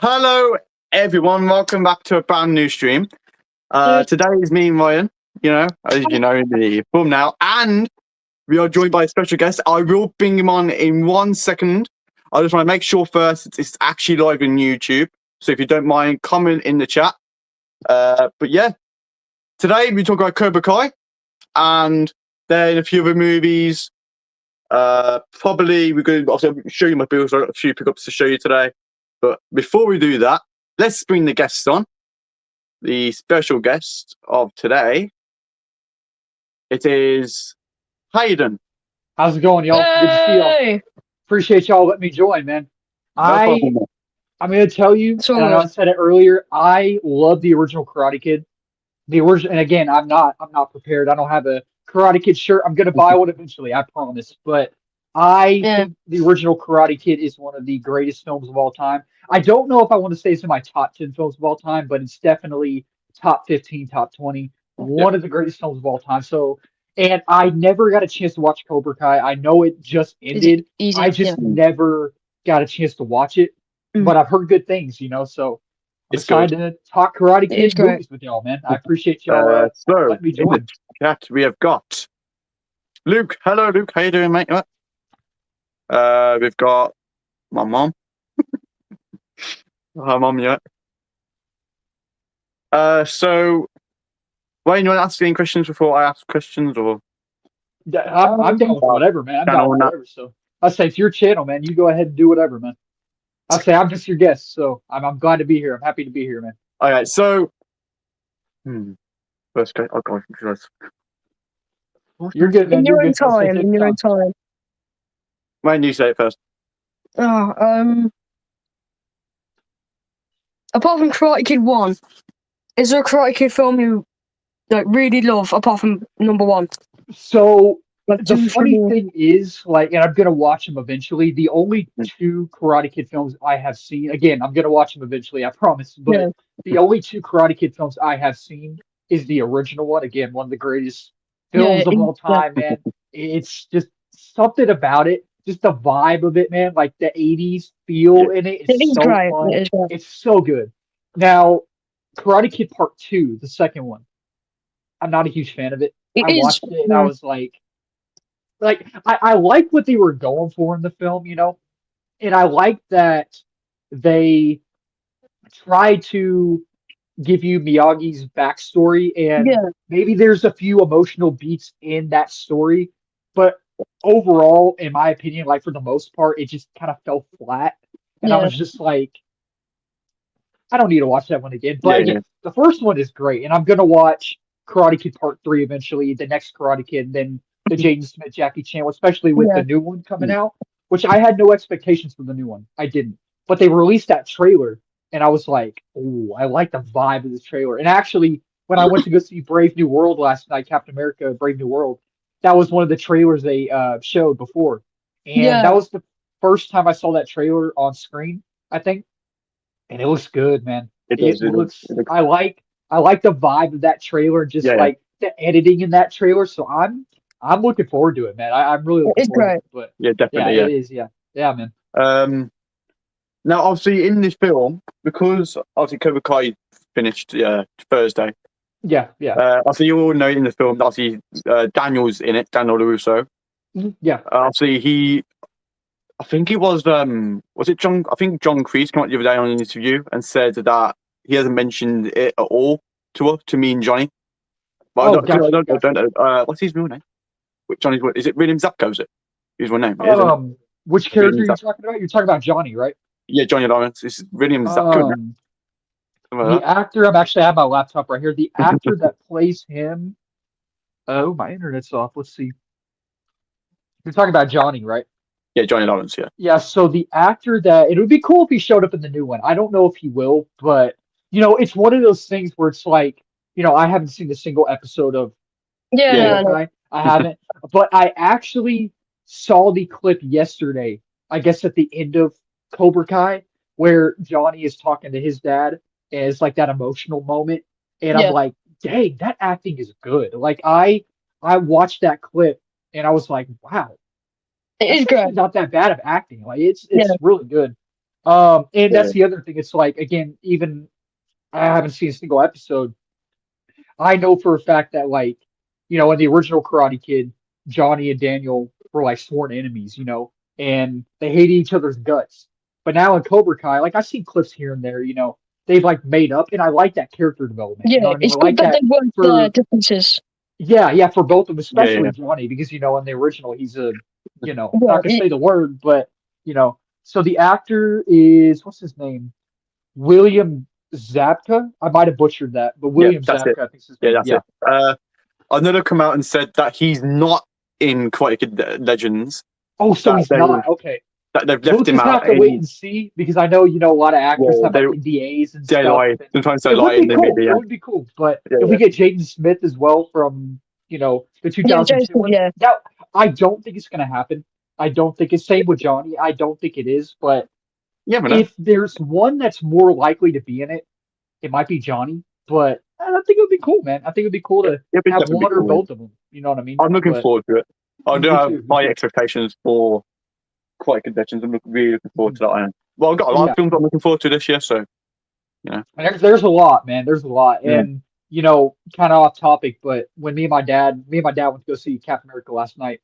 Hello, everyone. Welcome back to a brand new stream. Good. Today is me and Ryan, as you know, the thumbnail, and we are joined by a special guest. I will bring him on in 1 second. I just want to make sure first it's actually live on YouTube. So if you don't mind, comment in the chat. But yeah, today we talk about Cobra Kai and then a few other movies. Probably we're going to show you my bills. I've got a few pickups to show you today. But before we do that, let's bring the guests on. The special guest of today, it is Hayden. How's it going, y'all? Good to see y'all. Yay! Appreciate y'all letting me join, man. No I'm problem. going to tell you, So and I know I said it earlier, I love the original Karate Kid. The original, and again, I'm not prepared. I don't have a Karate Kid shirt. I'm going to buy one eventually, I promise. But I think the original Karate Kid is one of the greatest films of all time. I don't know if I want to say it's in my top 10 films of all time, but it's definitely top 15, top 20. One of the greatest films of all time. So, and I never got a chance to watch Cobra Kai. I know it just ended. easy. I just never got a chance to watch it, but I've heard good things, so I'm It's good. excited to talk Karate It is Kid great. movies with y'all, man. I appreciate y'all So letting me in join. the chat we have got Luke. Hello, Luke. How you doing, mate? What? We've got my mom. Hi, mom. Yeah. So, Wayne, you want to ask any questions before I ask questions, or? I'm down with whatever, man. I'm down with whatever. So I say it's your channel, man. You go ahead and do whatever, man. I say I'm just your guest, so I'm glad to be here. I'm happy to be here, man. All right. So, first, oh God, You're good, man. In your You're own good. I'll say time. take In your own time. Wayne, you say it first. Apart from Karate Kid 1, is there a Karate Kid film you really love apart from number 1? So Like the 2, funny 3. thing is, and I'm gonna watch them eventually. The only two Karate Kid films I have seen, again, I'm gonna watch them eventually, I promise. But the only two Karate Kid films I have seen is the original one. Again, one of the greatest films of all time, man. It's just something about it, just the vibe of it, man. Like the '80s feel in it. It's is so great. fun. It is great. It's so good. Now, Karate Kid Part 2, the second one. I'm not a huge fan of it. I watched it and I was like I like what they were going for in the film, and I like that they try to give you Miyagi's backstory, and maybe there's a few emotional beats in that story, but overall, in my opinion, like for the most part, it just kind of fell flat, and I was just like, I don't need to watch that one again. But again, the first one is great, and I'm gonna watch Karate Kid Part 3 eventually, the next Karate Kid, and then the Jaden Smith, Jackie Chan, especially with the new one coming out, which I had no expectations for the new one. I didn't. But they released that trailer, and I was like, oh, I like the vibe of this trailer. And actually, when I went to go see Brave New World last night, Captain America, Brave New World, that was one of the trailers they showed before. And that was the first time I saw that trailer on screen, I think. And it looks good, man. It looks. I like the vibe of that trailer, just like the editing in that trailer. So I'm looking forward to it, man. I'm really looking forward to it. But definitely. It is. Yeah, man. Now, obviously, in this film, because obviously Cobra Kai finished Thursday. Yeah. Obviously, you all know in the film, obviously, Daniel's in it, Daniel LaRusso. Yeah. Obviously, I think it was it John? I think John Kreese came out the other day on an interview and said that he hasn't mentioned it at all to me and Johnny. But I don't know. What's his real name? Which Johnny's? Is it William Zabka? Is it his real name? Which character are you talking about? You're talking about Johnny, right? Yeah, Johnny Lawrence. It's William Zabka. The actor, I'm actually at my laptop right here. The actor that plays him. Oh, my internet's off. Let's see. You're talking about Johnny, right? Yeah, Johnny Lawrence, yeah. Yeah, so the actor it would be cool if he showed up in the new one. I don't know if he will, but, it's one of those things where it's like, I haven't seen a single episode of Cobra Kai. I haven't. But I actually saw the clip yesterday, I guess at the end of Cobra Kai, where Johnny is talking to his dad, and it's like that emotional moment. And I'm like, dang, that acting is good. Like, I watched that clip, and I was like, wow. It is good. Not that bad of acting. Like it's really good. And that's the other thing. It's like, again, even I haven't seen a single episode. I know for a fact that, like, in the original Karate Kid, Johnny and Daniel were like sworn enemies, and they hated each other's guts. But now in Cobra Kai, like I've seen clips here and there, they've like made up, and I like that character development. You know Yeah, what I mean? it's I good like that that they work the for differences. yeah, for both of them, Yeah, especially yeah. Johnny, because in the original he's Yeah, not gonna say the word, but so the actor is what's his name? William Zabka. I might have butchered that, but Yeah, William that's it. Zabka, I think is his Yeah, name. that's it. Another come out and said that he's not in Karate Kid Legends. Oh, so That he's they not. Okay. that they've We'll left him just out have to wait in. and see because I know, a lot of actors Well, have like NDAs and they stuff. lie. And Sometimes they it would lie, be and they cool. maybe It would be cool. But yeah, if we get Jaden Smith as well from, the yeah, 2002 one, yeah. that I don't think it's going to happen. I don't think it's same with Johnny. I don't think it is. But yeah, man. if there's one that's more likely to be in it, it might be Johnny. But I think it would be cool, man. I think it would be cool to It'd be have definitely one or cool. both of them. You know what I mean? I'm looking But forward to it. I do me have too. Me high too. expectations for Karate Kid Legends. I'm really looking forward to that. Well, I've got a lot Yeah. of films I'm looking forward to this year, so There's a lot, man. There's a lot. Yeah. And, kind of off topic, but when me and my dad went to go see Captain America last night,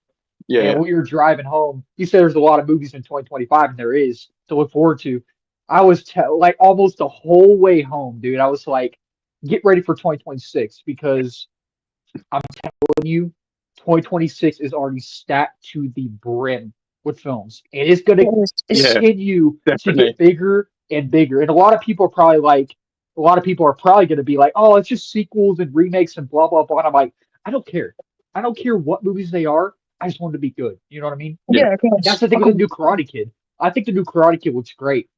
yeah, and we were driving home, he said there's a lot of movies in 2025, and there is to look forward to. I was like almost the whole way home, dude. I was like, get ready for 2026 because I'm telling you, 2026 is already stacked to the brim with films. And it's going to yeah, continue to definitely. get bigger and bigger. And a lot of people are probably going to be like, oh, it's just sequels and remakes and blah, blah, blah. And I'm like, I don't care. I don't care what movies they are. I just want them to be good. You know what I mean? Yeah, of And course. that's the thing with the new Karate Kid. I think the new Karate Kid looks great.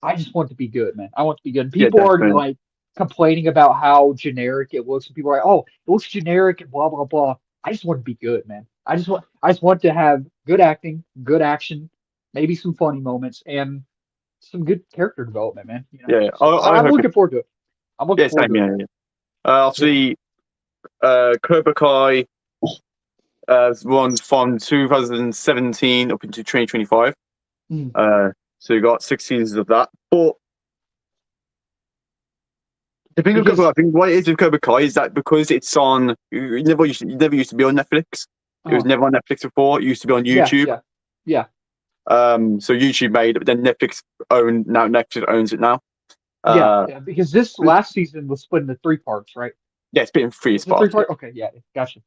I just want it to be good, man. I want it to be good. And Yeah, people are definitely. like complaining about how generic it looks, and people are like, "Oh, it looks generic and blah blah blah." I just want it to be good, man. I just want to have good acting, good action, maybe some funny moments, and some good character development, man. Yeah, So I I'm hope looking forward to it. I'm looking yeah, forward same, to it. yeah, yeah. Obviously, Cobra Kai runs from 2017 up into 2025. Mm. So you got 6 seasons of that. But the thing with Because Cobra Kai, I think what it is with Cobra Kai is that because it's on, it never used to be on Netflix. It was never on Netflix before. It used to be on YouTube. Yeah. So YouTube made it, but then Netflix owns it now. Yeah. Because this last season was split into 3 parts, right? Yeah, it's been in 3 Was it 3 spots. parts? Okay, yeah, gotcha.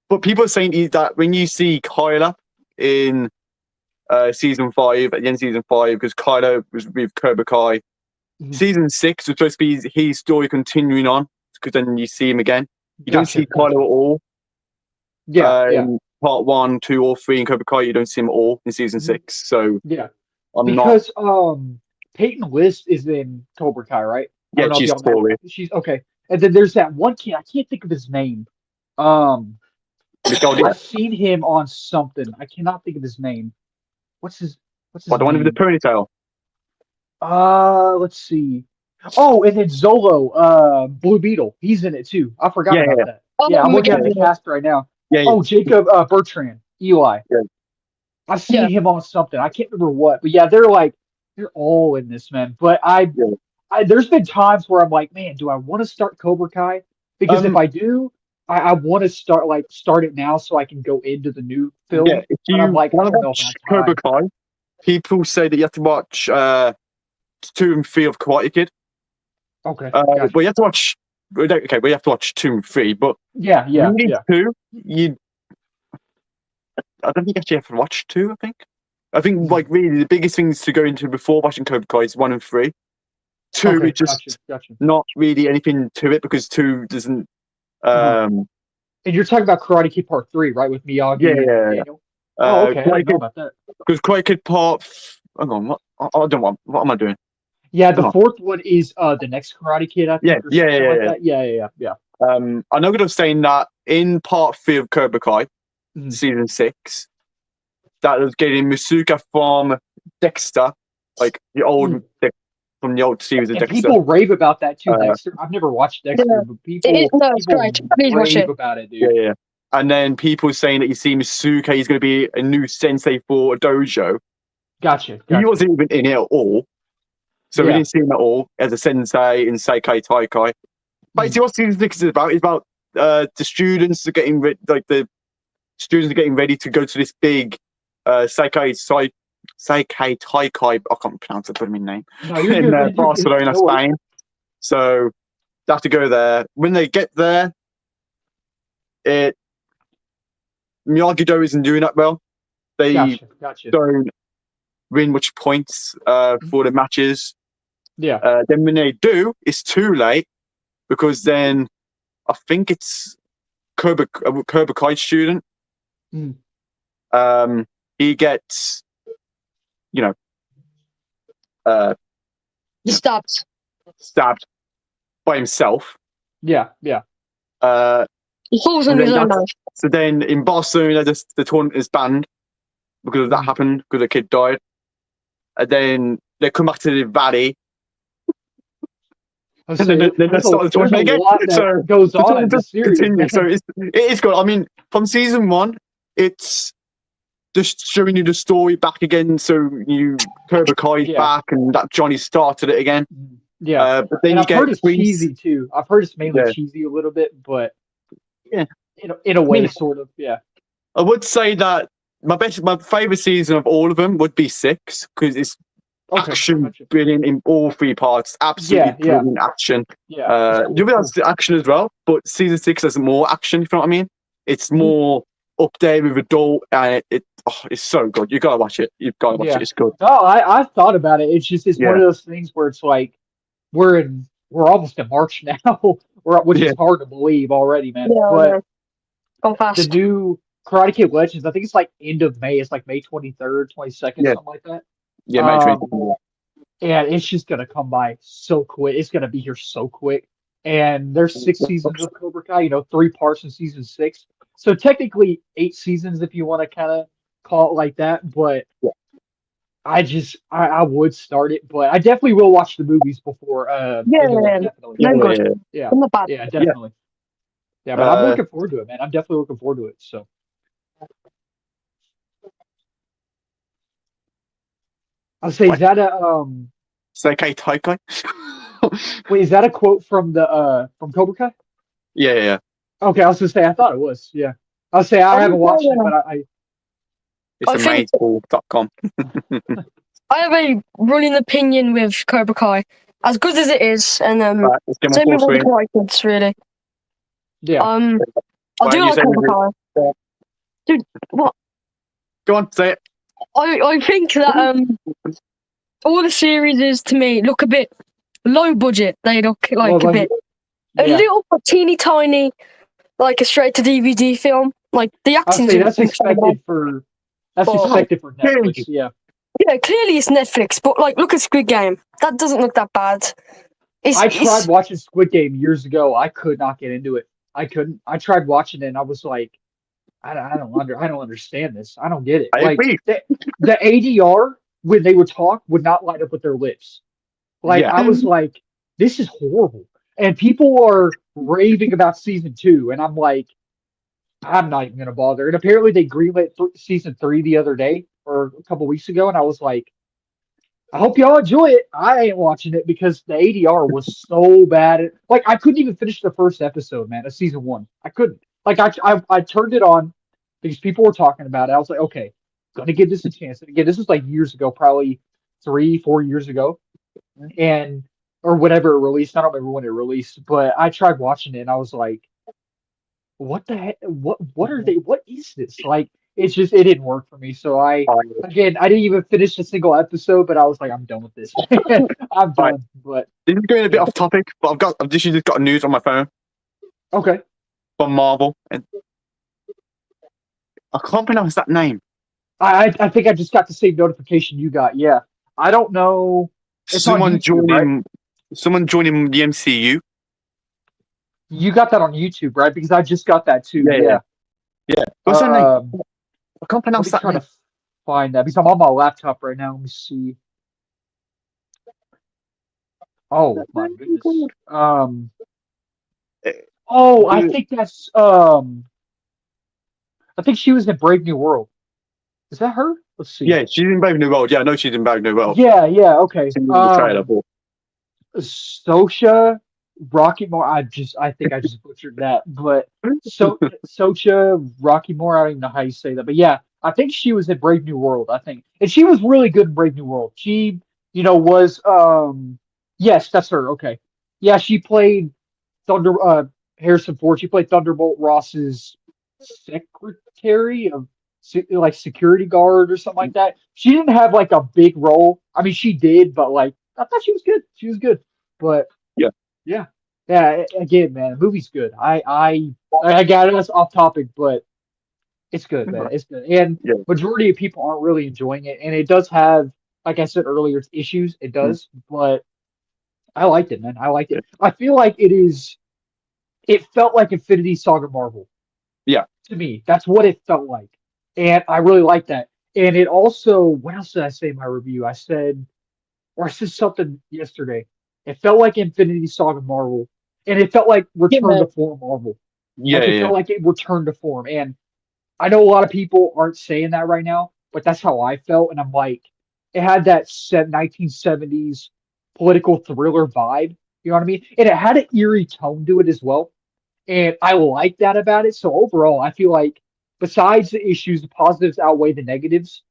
But people are saying that when you see Kyla in season 5, at the end of season 5, because Kyla was with Cobra Kai. Mhm. Season 6 was supposed to be his story continuing on, because then you see him again. You don't see Kyla at all. Yeah. In part 1, 2, or 3 in Cobra Kai, you don't see him at all in season 6. So Yeah. I'm Because Peyton List is in Cobra Kai, right? I Yeah, don't know if she's y'all know. story. She's okay. And then there's that one kid. I can't think of his name. I've seen him on something. I cannot think of his name. What's his The one with the name? ponytail. Let's see. Oh, and then Zolo, Blue Beetle. He's in it too. I forgot Yeah, about yeah. that. Oh, Yeah, I'm looking at okay. the cast right now. Yeah, Oh, Jacob Bertrand, Eli. Yeah. I've seen Yeah. him on something. I can't remember what, but yeah, they're all in this, man. But there's been times where I'm like, man, do I want to start Cobra Kai? Because if I do, I want to start it now so I can go into the new film. Yeah, if But I'm you like, I want to don't know if I watch have Cobra time. Kai, people say that you have to watch 2 and 3 of Karate Kid. Okay, Well, you have to watch. Okay, well, you have to watch 2 and 3, but yeah. 2, I don't think you actually have to watch 2. I think like really the biggest things to go into before watching Cobra Kai is 1 and 3. 2 Okay, is just gotcha. not really anything to it because 2 doesn't. And you're talking about Karate Kid Part 3, right, with Miyagi and Daniel? Oh, okay. I didn't know about that. Because Karate Kid Part. Hang on, what? I don't want. What am I doing? Yeah, the 4th one is the next Karate Kid, I think. Yeah. That. Yeah. I know that I was saying that in Part 3 of Cobra Kai, season 6, that was getting Masuka from Dexter, like the old from the old series of Dexter. People rave about that too, Dexter. I've never watched Dexter, but people it's great. Please watch rave it. about it, dude. Yeah. And then people saying that you see Masuka, he's going to be a new sensei for a dojo. Gotcha. He wasn't even in it at all. So we Yeah. didn't see him at all as a sensei in Seikei Taikai. Basically, what season 6 is about the students are getting the students are getting ready to go to this big Seikei Taikai. I can't pronounce the blooming name. No, you're In good, man. You're good. Barcelona, No worries. Spain. So they have to go there. When they get there, Miyagi-Do isn't doing that well. They Gotcha. don't win much points for the matches. Yeah. Then when they do, it's too late because then I think it's Cobra Kai student. Mm. He gets, stabbed by himself. Yeah. He falls on his own knife. So then in Barcelona, the tournament is banned because of that happened, because the kid died. And then they come back to the valley. And then they start the tournament again. So goes on in the series. Continues. So it's good. I mean, from season 1, it's just showing you the story back again. So Cobra Kai's back, and that Johnny started it again. Yeah. But then and you I've get heard it's cheesy too. I've heard it's mainly cheesy a little bit, but in a way, sort of. Yeah. I would say that my favorite season of all of them would be 6 because it's action brilliant in all 3 parts. Absolutely brilliant action. Yeah. You realize the action as well, but season 6 has more action. If you know what I mean, it's more up there with adult, and it's so good. You gotta watch it. You've gotta watch it. It's good. No, I've thought about it. It's just one of those things where it's like we're almost in March now, which is hard to believe already, man. Yeah, but the new Karate Kid Legends, I think it's like end of May. It's like May 23rd, 22nd, something like that. Yeah, May 23rd. And it's just gonna come by so quick. It's gonna be here so quick. And there's 6 seasons of Cobra Kai. 3 parts in season 6. So technically 8 seasons if you want to kind of call it like that. But I would start it, but I definitely will watch the movies before. Definitely. Yeah, definitely. Yeah, but I'm looking forward to it, man. I'm definitely looking forward to it. So. I'll say, is that a Seikei Taikai? Wait, is that a quote from from Cobra Kai? Yeah. Okay, I was gonna say I thought it was. Yeah, I'll say I haven't watched it, but It's amazing.com. I have a running opinion with Cobra Kai, as good as it is, and same with all the Karate Kids, really. Yeah. I do like Cobra Kai. Dude, what? Go on, say it. I think that all the series to me look a bit low budget. They look like a little teeny tiny, like a straight to DVD film. Like the acting. That's expected for Netflix. Yeah. Yeah, clearly it's Netflix, but look at Squid Game. That doesn't look that bad. I tried watching Squid Game years ago. I could not get into it. I couldn't. I tried watching it, and I was like, I don't understand this. I don't get it. The ADR when they would talk would not line up with their lips. I was like, this is horrible. And people are raving about season 2, and I'm like, I'm not even gonna bother. And apparently they greenlit season 3 the other day or a couple weeks ago, and I was like, I hope y'all enjoy it. I ain't watching it because the ADR was so bad. I couldn't even finish the first episode, man, of season 1. I couldn't. I turned it on because people were talking about it. I was like, okay, gonna give this a chance. And again, this was years ago, probably 3-4 years ago, or whenever it released. I don't remember when it released, but I tried watching it and I was like, what the heck? What are they? What is this? It's just it didn't work for me. So I didn't even finish a single episode, but I was like, I'm done with this. I'm done. But this is going a bit off topic, but I've just got news on my phone. Okay. From Marvel, and I can't pronounce that name. I think I just got the same notification you got. Yeah, I don't know. Someone joining the MCU. You got that on YouTube, right? Because I just got that too. Yeah. What's that name? I can't pronounce that. I'm trying to find that because I'm on my laptop right now. Let me see. Oh my goodness. I think that's I think she was in Brave New World. Is that her? Let's see. Yeah, she's in Brave New World. Yeah, I know she's in Brave New World. Yeah, okay. She's in the trailer, but Sosha Rocky Moore. I think I just butchered that, but Sosha Rocky Moore. I don't even know how you say that, but yeah, I think she was in Brave New World. I think, and she was really good in Brave New World. She, was yes, that's her. Okay, yeah, she played Thunder. Harrison Ford. She played Thunderbolt Ross's secretary of like security guard or something like that. She didn't have like a big role. I mean, she did, but like I thought she was good. She was good, but yeah. Yeah. Again, man, the movie's good. I got us off topic, but it's good, man. It's good, and majority of people aren't really enjoying it, and it does have, like I said earlier, its issues. It does, but I liked it, man. I liked it. I feel like it is. It felt like Infinity Saga Marvel. Yeah. To me, that's what it felt like, and I really like that. And it also, what else did I say in my review? I said something yesterday. It felt like Infinity Saga Marvel, and it felt like Return to Form Marvel. Like it felt like it returned to form. And I know a lot of people aren't saying that right now, but that's how I felt. And I'm like, it had that 1970s political thriller vibe. You know what I mean? And it had an eerie tone to it as well. And I like that about it. So overall, I feel like besides the issues, the positives outweigh the negatives.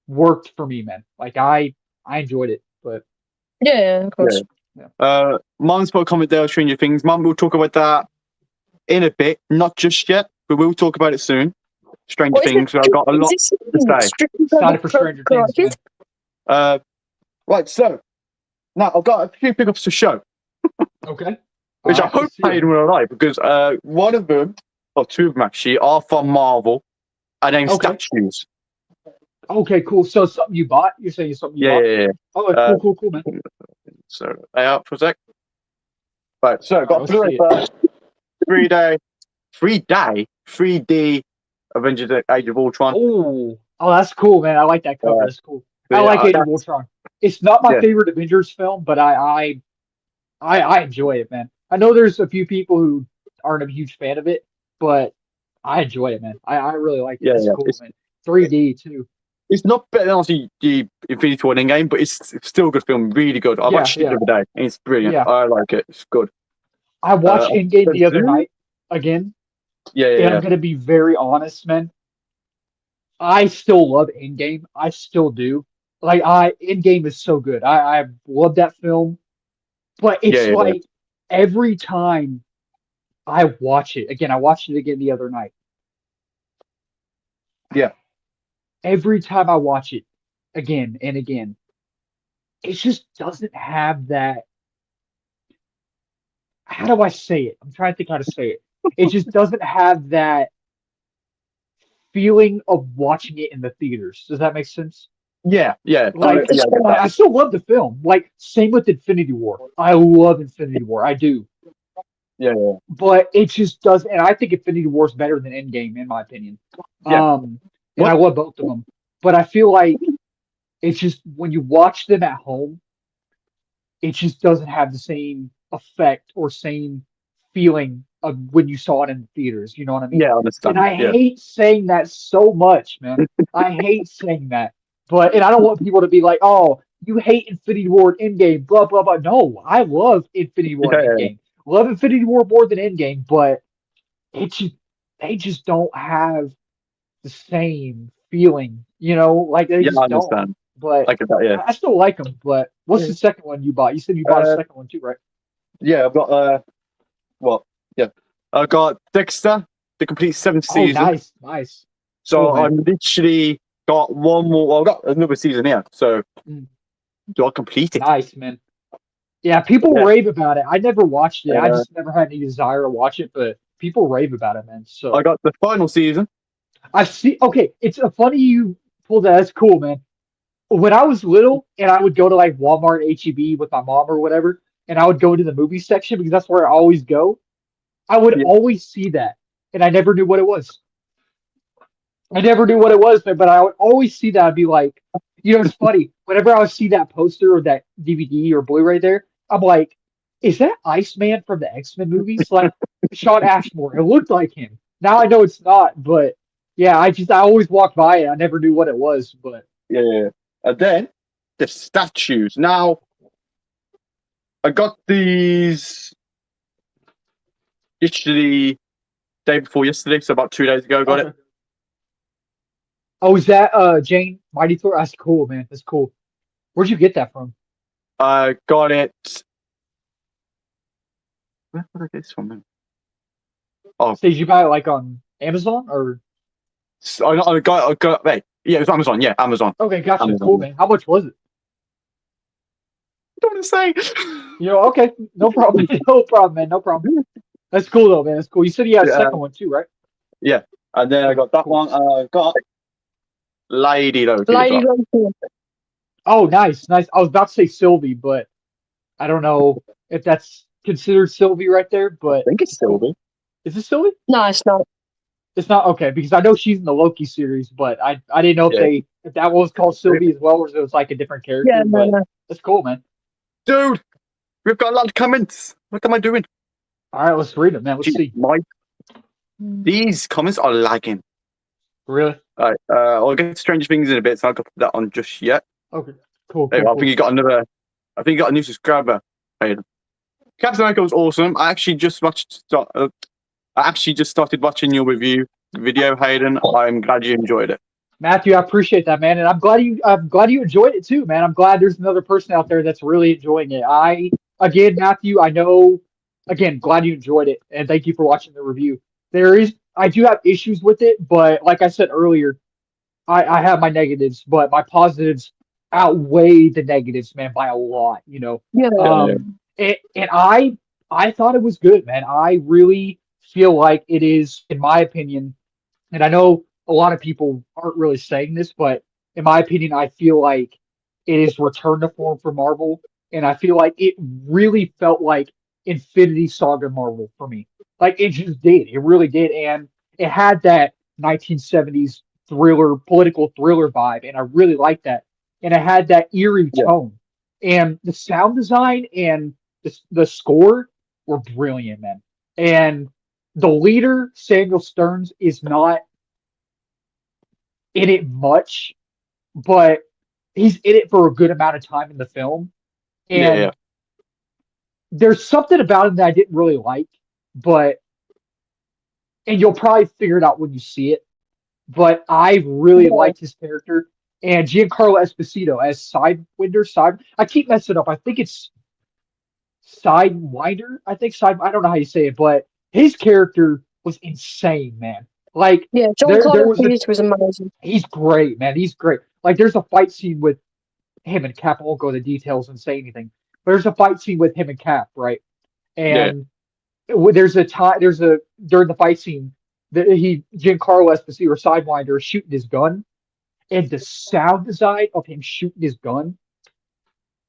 Worked for me, man. Like I enjoyed it. But yeah, of course. Mom's put a comment there, Stranger Things. Mom, we'll talk about that in a bit, not just yet, but we'll talk about it soon. Stranger Things. I've got a lot to say. Excited for Stranger Things. Right, so now I've got a few pickups to show. Okay. Which I hope Hayden will like, because one of them, or two of them actually, are from Marvel, and then statues. Okay, cool. So something you bought? You're saying something you bought? Yeah. Oh, cool, man. So, lay out for a sec. Right, so got Blu-ray first. 3D Avengers Age of Ultron. Oh, that's cool, man. I like that cover. That's cool. I like Age of Ultron. It's not my favorite Avengers film, but I enjoy it, man. I know there's a few people who aren't a huge fan of it, but I enjoy it, man. I really like it. It's cool, man. 3D too. It's not better than obviously the Infinity War Endgame, but it's still a good film. Really good. I watched it the other day, and it's brilliant. I like it. It's good. I watched Endgame the other night again. And I'm gonna be very honest, man. I still love Endgame. I still do. Like Endgame is so good. I love that film. But it's like every time I watch it again, I watched it again the other night. Yeah. Every time I watch it again and again, it just doesn't have that. How do I say it? I'm trying to think how to say it. It just doesn't have that feeling of watching it in the theaters. Does that make sense? Yeah. Like, I still love the film. Like, same with Infinity War. I love Infinity War. I do. Yeah. But it just doesn't. And I think Infinity War is better than Endgame, in my opinion. Yeah. And I love both of them. But I feel like it's just when you watch them at home, it just doesn't have the same effect or same feeling of when you saw it in the theaters. You know what I mean? Yeah, I understand. And I hate saying that so much, man. I hate saying that. And I don't want people to be like, "Oh, you hate Infinity War and Endgame," blah blah blah. No, I love Infinity War and Endgame. Love Infinity War more than Endgame, but they just don't have the same feeling, like they just don't. But I still like them. But what's the second one you bought? You said you bought a second one too, right? Yeah, I've got I got Dexter, the complete 7th season. Nice. So cool, I'm literally got one more. Well, I've got another season here. So do I complete it? Nice, man. Yeah, people rave about it. I never watched it. I just never had any desire to watch it, but people rave about it, man. So I got the final season. I've seen. Okay, it's funny you pulled that. That's cool, man. When I was little, and I would go to like Walmart, HEB with my mom or whatever, and I would go to the movie section because that's where I always go. I would always see that, and I never knew what it was. I never knew what it was, but I would always see that. I'd be like, it's funny. Whenever I would see that poster or that DVD or Blu-ray there, I'm like, is that Iceman from the X-Men movies? Like Sean Ashmore. It looked like him. Now I know it's not, but Yeah, I always walked by it. I never knew what it was, but Yeah. And then the statues. Now, I got these literally day before yesterday, so about 2 days ago. Got it. okay. Oh, is that Jane Mighty Thor? That's cool, man. That's cool. Where'd you get that from? I got it. Where did I get this from? Man? Oh, So did you buy it like on Amazon or? I got. Hey, yeah, it was Amazon. Yeah, Amazon. Okay, gotcha. Cool, Amazon. man. How much was it? I don't want to say. Okay, no problem, no problem, man, no problem. That's cool though, man. That's cool. You said you had a Yeah, second one too, right? yeah. And then I Okay, got that cool. one. And I got Lady Loki as Lady well. Loki. Oh, nice, nice. I was about to say Sylvie, but I don't know if that's considered Sylvie right there, I but think it's it's cool. Sylvie. Is it Sylvie? No, it's not. It's not okay because I know she's in the Loki series, but I didn't know Yeah. if that was called Sylvie as well, or if it was like a different Yeah, character. no, But no. that's cool, man. Dude, we've got a lot of comments. What am I doing? All right, let's read them, man. Let's Gee, see. these comments are lagging. Really? All right, I'll get to Stranger Things in a bit, so I'll put that on just yet. Okay. Cool. There you Cool. go. I think you got another. I think you got a new subscriber. Hayden. Captain America was awesome. I actually just started watching your review video, Hayden. I'm glad you enjoyed it. Matthew, I appreciate that, man, and I'm glad you enjoyed it too, man. I'm glad there's another person out there that's really enjoying it. Again, Matthew, I know, again, glad you enjoyed it, and thank you for watching the review. I do have issues with it, but like I said earlier, I have my negatives, but my positives outweigh the negatives, man, by a lot, Yeah, Yeah, and I thought it was good, man. I really feel like it is, in my opinion, and I know a lot of people aren't really saying this, but in my opinion, I feel like it is return to form for Marvel, and I feel like it really felt like Infinity Saga Marvel for me. Like it just did. It really did, and it had that 1970s thriller, political thriller vibe, and I really liked that. And it had that eerie yeah, tone, and the sound design and the score were brilliant, man. And the leader, Samuel Stearns, is not in it much, but he's in it for a good amount of time in the film. yeah. And there's something about him that I didn't really like, but and you'll probably figure it out when you see it. But I really yeah. liked his character. And Giancarlo Esposito as Sidewinder, I keep messing up. I think it's Sidewinder. I don't know how you say it, but his character was insane, man. Like Yeah, John there Carter was was amazing. he's great, man. He's great. Like there's a fight scene with him and Cap. I won't go into details and say anything. But there's a fight scene with him and Cap, right? Yeah. And during the fight scene that Giancarlo Esposito or Sidewinder is shooting his gun, and the sound design of him shooting his gun,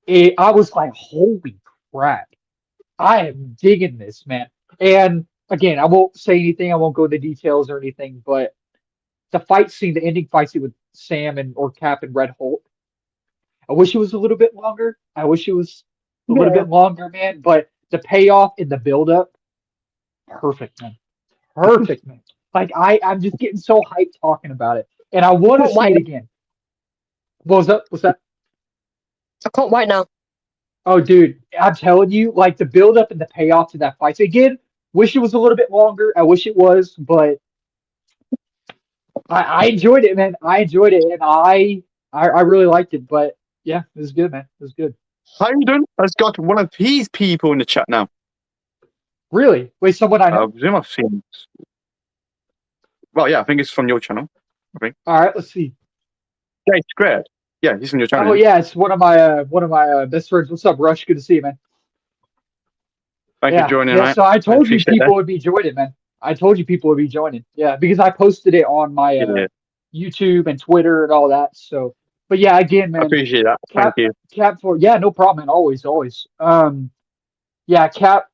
I was like, holy crap! I am digging this, man. And again, I won't say anything. I won't go into details or anything. But the ending fight scene with Sam or Cap and Red Hulk, I wish it was a little bit longer. I wish it was a little Yeah. bit longer, man. But the payoff and the build up, perfect, man. Perfect, man. Like I'm just getting so hyped talking about it. And I want to Can't see wait. it again. What was that? What's that? I can't wait now. Oh, dude, I'm telling you, like the build up and the payoff to that fight. So again, wish it was a little bit longer. I wish it was, but I enjoyed it, man. I enjoyed it, and I really liked it. But yeah, it was good, man. It was good. Hayden has got one of his people in the chat now. Really? Wait, someone I I know? presume I've seen. Well, yeah, I think it's from your channel. All right, let's see. Jay Squared. Yeah, he's from your channel. Oh yeah, it's one of my best friends. What's up, Rush? Good to see you, man. Thank you Yeah, for joining, yeah. mate. So I told you appreciate people would be joining, man. I told you people would be joining. Yeah, because I posted it on my Yeah, YouTube and Twitter and all that. So, but yeah, again, I man, appreciate that. Thank you. Cap 4. Yeah, no problem, man. Always, always. Yeah, Cap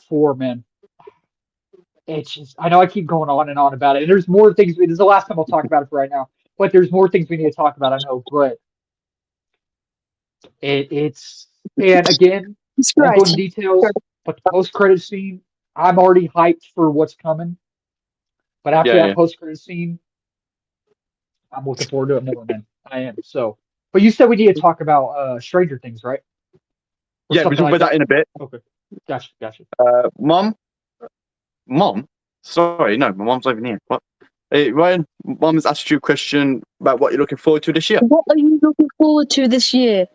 4, man. It's just I know I keep going on and on about it. And there's more things. This is the last time I'll talk about it for right now. But there's more things we need to talk about. I know, but it's and again, It's won't great. go into details. But the post credit scene, I'm already hyped for what's coming. But after Yeah, that yeah. post credit scene, I'm looking forward to it more, man. I am. So, but you said we need to talk about Stranger Things, right? Or Yeah, we'll something talk like about that in a bit. Okay, gotcha. Mom. Sorry, no, my mom's over here. What? Hey, Ryan, mom's asked you a question about what you're looking forward to this year. What are you looking forward to this year?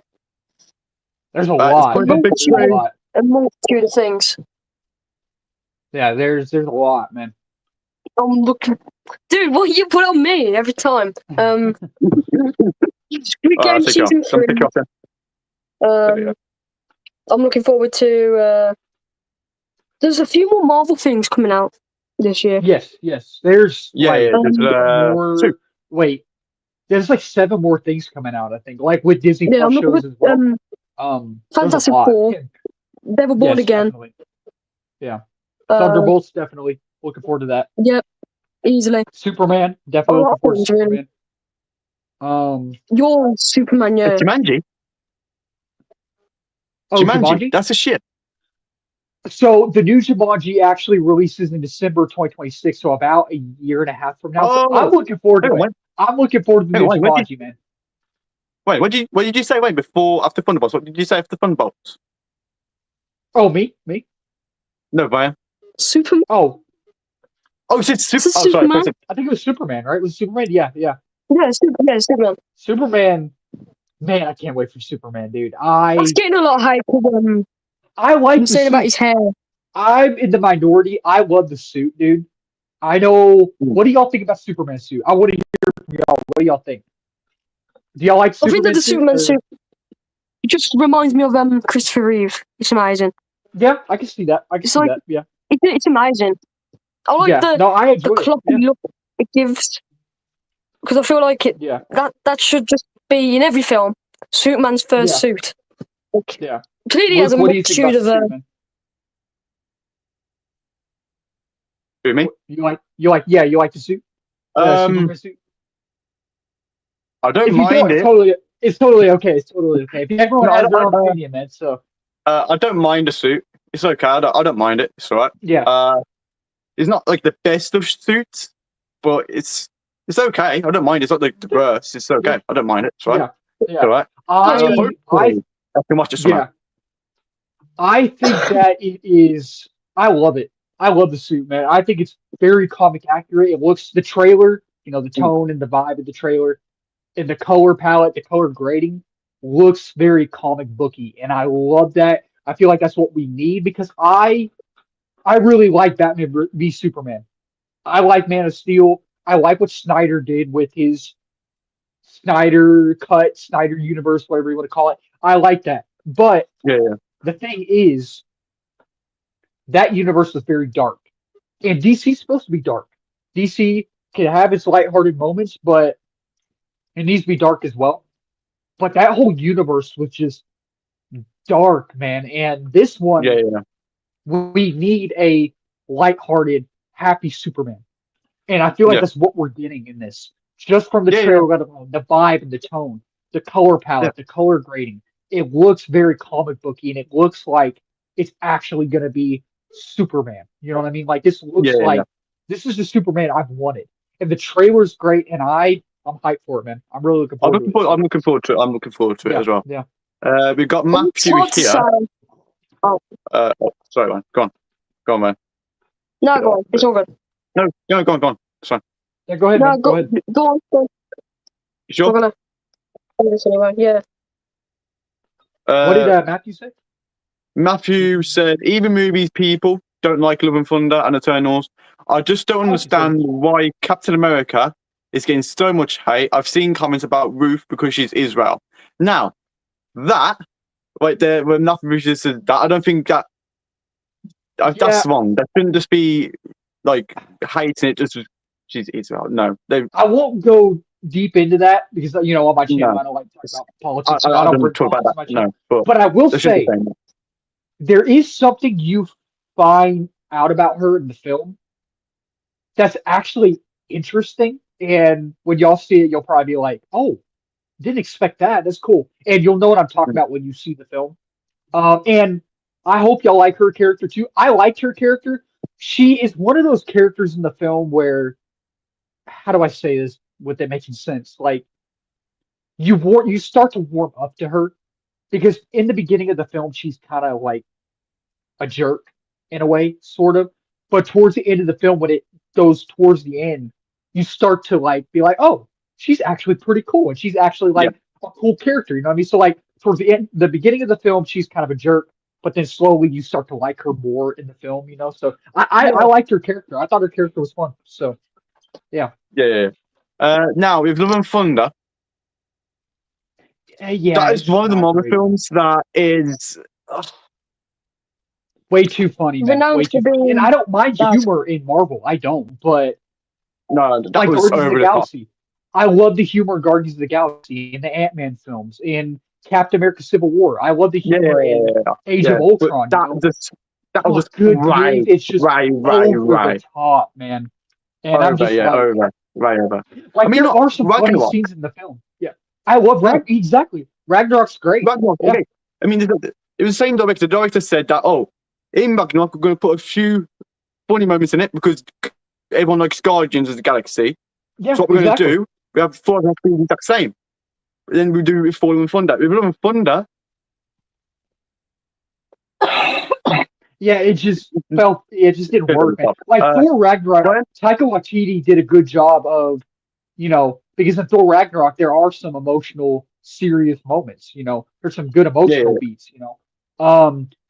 There's a It's lot. probably the big There's a three. lot. A multitude of things. Yeah, there's a lot, man. I'm looking, dude. What you put on me every time? Squid Game Take it off. season Don't 3. take it off then. I'm looking forward to. There's a few more Marvel things coming out this year. Yes. There's Yeah, like there's more. two. Wait, there's like 7 more things coming out. I think, like with Disney Yeah, Plus I'm looking shows as well. There's a Fantastic lot. Four. They were born Yes, again. definitely. Yeah, Thunderbolts definitely looking forward to that. Yep, easily. Superman definitely A lot looking forward to of things, really. Superman. You're Superman, yeah. Jumanji. Oh, Jumanji. That's a shit. So the new Jumanji actually releases in December 2026, so about a year and a half from now. So Oh. I'm looking forward to Hang on, it. I'm looking forward to the Hang new on, when Jumanji, man. Wait, what did you say? Wait, after Thunderbolts, what did you say after Thunderbolts? Oh, me? No, Brian. Superman. Oh, It's Super. Is it Oh, sorry. Superman? I think it was Superman, right? It was Superman? Yeah. Yeah, Superman. Superman. Man, I can't wait for Superman, dude. That's getting a lot of hype. I like I'm the saying suit. about his hair. I'm in the minority. I love the suit, dude. I know. What do y'all think about Superman's suit? I want to hear from y'all. What do y'all think? Do y'all like I think that Superman's the Superman or- suit it just reminds me of Christopher Reeve. It's amazing. Yeah, I can see that. I can It's see like- that. Yeah. It's amazing. I like Yeah. No, I the enjoy it. clumpy Yeah. look it gives because I feel like Yeah. that should just be in every film. Superman's first Yeah. suit. Like, Yeah. clearly Luke, has a what do you think about multitude the of suit, man? You me? You like the suit? Superman suit? I don't If you mind don't, it. it's totally okay. It's totally okay. Everyone No, I has their own don't- opinion, man. So I don't mind the suit. It's okay. I don't mind it. It's alright. yeah, It's not like the best of suits, but it's okay. I don't mind. It's not like the worst. It's okay. Yeah. I don't mind it. It's alright. yeah. It's alright. I can watch it tomorrow. yeah. I think that it is. I love it. I love the suit, man. I think it's very comic accurate. It looks the trailer, the tone and the vibe of the trailer, and the color palette, the color grading looks very comic booky, and I love that. I feel like that's what we need because I really like Batman v Superman. I like Man of Steel. I like what Snyder did with his Snyder cut, Snyder universe, whatever you want to call it. I like that. But Yeah. the thing is, that universe was very dark. And DC's supposed to be dark. DC can have its lighthearted moments, but it needs to be dark as well. But that whole universe was just dark, man. And this one, Yeah. we need a lighthearted, happy Superman. And I feel like Yeah. that's what we're getting in this. Just from the Yeah, trailer, the vibe and the tone, the color palette, the color grading. It looks very comic booky, and it looks like it's actually going to be Superman. You know what I mean? Like this looks like this is the Superman I've wanted. And the trailer's great, and I'm hyped for it, man. I'm really looking forward to it. I'm looking forward to it. I'm looking forward to it as well. Yeah. We've got It's Matthew hard to here. say. Sorry, man. Go on, man. No, go on. It's all good. No, go on. It's fine. Yeah, go ahead, No, man. Go ahead. go on. You sure? We're gonna do this anyway. Yeah. What did Matthew say? Matthew said, even movies people don't like Love and Thunder and Eternals. I just don't understand why Captain America is getting so much hate. I've seen comments about Ruth because she's Israel. Now, that right there, when nothing resisted that, I don't think that that's wrong. That shouldn't just be like hating it just she's Israel. No, I won't go deep into that because on my channel I don't like to talk about politics. I don't bring talk about politics on my that. channel. No, But I will they shouldn't say be saying that. there is something you find out about her in the film that's actually interesting. And when y'all see it, you'll probably be like, "Oh, didn't expect that. That's cool." And you'll know what I'm talking about when you see the film. And I hope y'all like her character too. I liked her character. She is one of those characters in the film where, how do I say this? with it making sense. Like you start to warm up to her because in the beginning of the film she's kind of like a jerk in a way, sort of. But towards the end of the film, when it goes towards the end, you start to like be like, oh, she's actually pretty cool, and she's actually Yeah. like a cool character. You know what I mean? So like towards the end, the beginning of the film, she's kind of a jerk, but then slowly you start to like her more in the film. You know, so I liked her character. I thought her character was fun. So yeah, Yeah. Now with Love and Thunder, yeah, that is it's one of the not Marvel great. films that is. Way too funny, man. Way Renowned too for funny. And being I don't mind bad. humor in Marvel. I don't, but No, that like was Guardians of over the the top. Galaxy. I love the humor in Guardians of the Galaxy, in the Ant-Man films, in Captain America: Civil War. I love the humor in Age of But Ultron. that was But just good grief, it's just over the top, man. And I'm over, just like, over, right over. I like mean, there look, are some funny Ragnarok. scenes in the film. Yeah, I love exactly. Ragnarok's great. Ragnarok, Yeah. okay. I mean, it was the same director. The director said that, in Ragnarok, we're going to put a few funny moments in it because everyone likes Guardians of the Galaxy. Yeah, So what we're exactly. going to do, we have four have to be the exact same. But then we do it with Thor and Thunder. With Love and Thunder, Yeah, it just didn't work, man. Like Uh, Thor Ragnarok, Brian? Taika Waititi did a good job of, because in Thor Ragnarok there are some emotional, serious moments. There's some good emotional beats.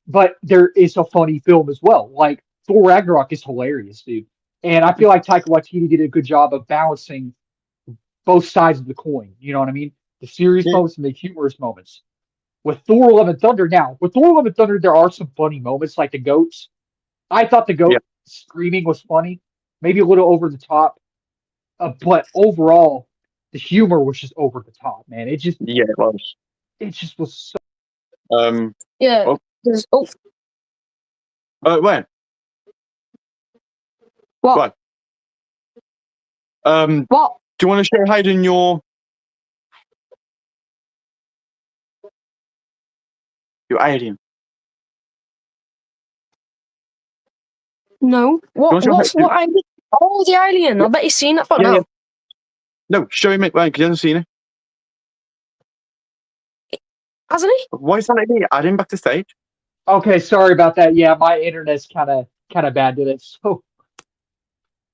But there is a funny film as well. Like Thor Ragnarok is hilarious, dude, and I feel like Taika Waititi did a good job of balancing both sides of the coin. You know what I mean? The serious Yeah. moments and the humorous moments. With Thor: Love and Thunder, with Thor: Love and Thunder, there are some funny moments, like the goats. I thought the goat screaming was funny, maybe a little over the top, but overall, the humor was just over the top, man. It was. just was so. Yeah. Oh. When? What? Right. What? Do you want to show Hayden your alien? No. What? What alien? Oh, the alien. I bet he's seen that by now. Yeah. No, show him it, because he hasn't seen it. Hasn't he? Why is that like me? Add him back to stage. Okay, sorry about that. Yeah, my internet's kind of bad today. So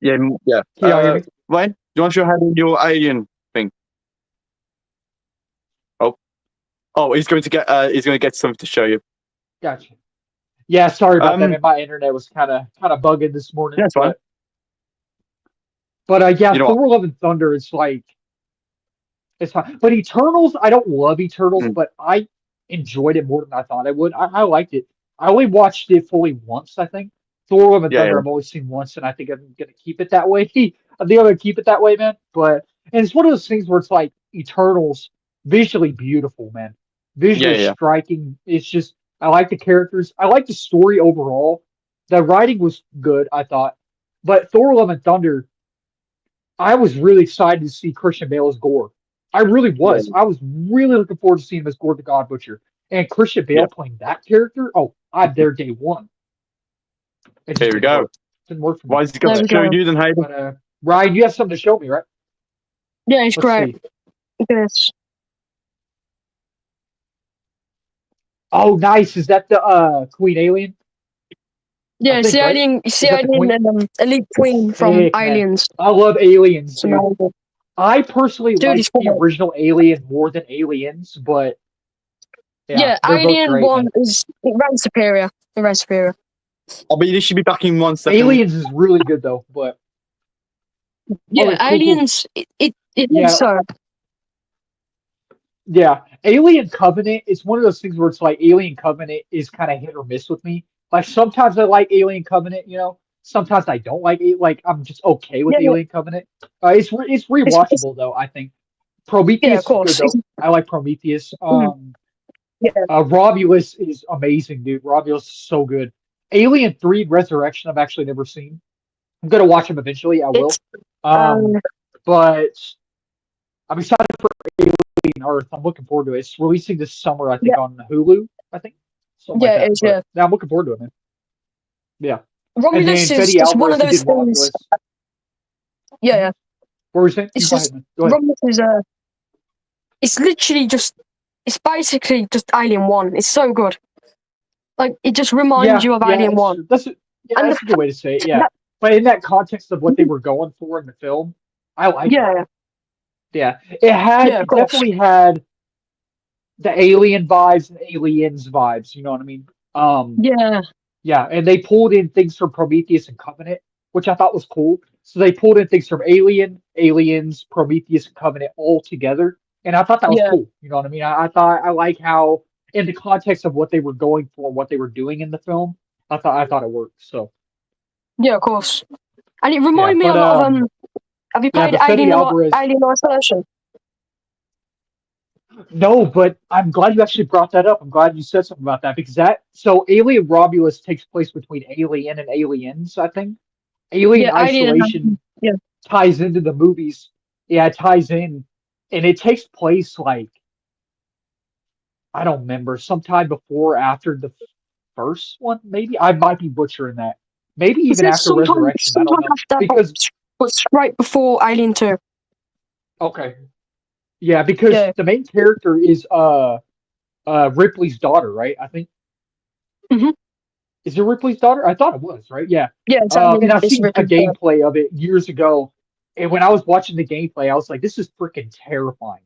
Yeah. can you hear me? Ryan, do you want to show Hayden your alien thing? Oh, he's going to get something to show you. Gotcha. Yeah, sorry about that, man. My internet was kind of bugging this morning. Yeah, it's fine. But yeah, You know Thor: Love and Thunder is like, it's fine. But Eternals, I don't love Eternals, but I enjoyed it more than I thought I would. I liked it. I only watched it fully once, I think. Thor: Love and Thunder, I've only seen once, and I think I'm gonna keep it that way. I think I'm gonna keep it that way, man. And it's one of those things where it's like Eternals, visually beautiful, man. Visually striking. It's just, I like the characters. I like the story overall. The writing was good, I thought. But Thor: Love and Thunder, I was really excited to see Christian Bale as Gore. I really was. I was really looking forward to seeing him as Gore the God Butcher. And Christian Bale playing that character, I'm there day one. Here we go. Didn't work for me. Why is he going to show you then, Hayden? But, Ryan, you have something to show me, right? Yeah, it's great. Yes. Oh, nice. Is that the Queen Alien? Yeah, it's the alien. It's the alien elite queen from Aliens. I love Aliens. I personally like the original Alien more than Aliens, but yeah, Alien one is it ran superior. It ran superior. I mean, this should be back in 1 second. Aliens is really good though, but yeah, Aliens. It is so. Yeah, Alien Covenant is one of those things where it's like Alien Covenant is kind of hit or miss with me. Like sometimes I like Alien Covenant, sometimes I don't like it. Like I'm just okay with Alien Covenant. It's rewatchable though. I think Prometheus is good though. I like Prometheus. Romulus is amazing, dude. Romulus is so good. Alien 3 Resurrection I've actually never seen. I'm gonna watch them eventually. I will. But I'm excited for Alien Earth. I'm looking forward to it. It's releasing this summer, I think, on Hulu. I think. Something like that. Yeah, I'm looking forward to it, man. Yeah. Romulus is one of those things. Yeah. What were you saying? It's Go just ahead, man. Go ahead. Romulus is it's literally just. It's basically just Alien 1. It's so good. Like it just reminds you of Alien 1. That's a good way to say it. Yeah, but in that context of what they were going for in the film, I like it. Yeah, it definitely had the alien vibes and aliens vibes. You know what I mean? Yeah, and they pulled in things from Prometheus and Covenant, which I thought was cool. So they pulled in things from Aliens, Prometheus, and Covenant all together, and I thought that was cool. You know what I mean? I thought I like how, in the context of what they were going for, what they were doing in the film, I thought it worked. So yeah, of course. And it reminded me a lot of Have you played Alien Isolation? No, but I'm glad you actually brought that up. I'm glad you said something about that because Alien Romulus takes place between Alien and Aliens, I think. Alien Isolation ties into the movies. Yeah, it ties in. And it takes place like, I don't remember, sometime before or after the first one, maybe? I might be butchering that. Maybe even after Resurrection. I don't know. Because was right before Alien 2. Okay. Yeah, because the main character is Ripley's daughter, right? I think. Mm-hmm. Is it Ripley's daughter? I thought it was, right? Yeah. Yeah, exactly. And I've seen a gameplay of it years ago, and when I was watching the gameplay, I was like, "This is freaking terrifying!"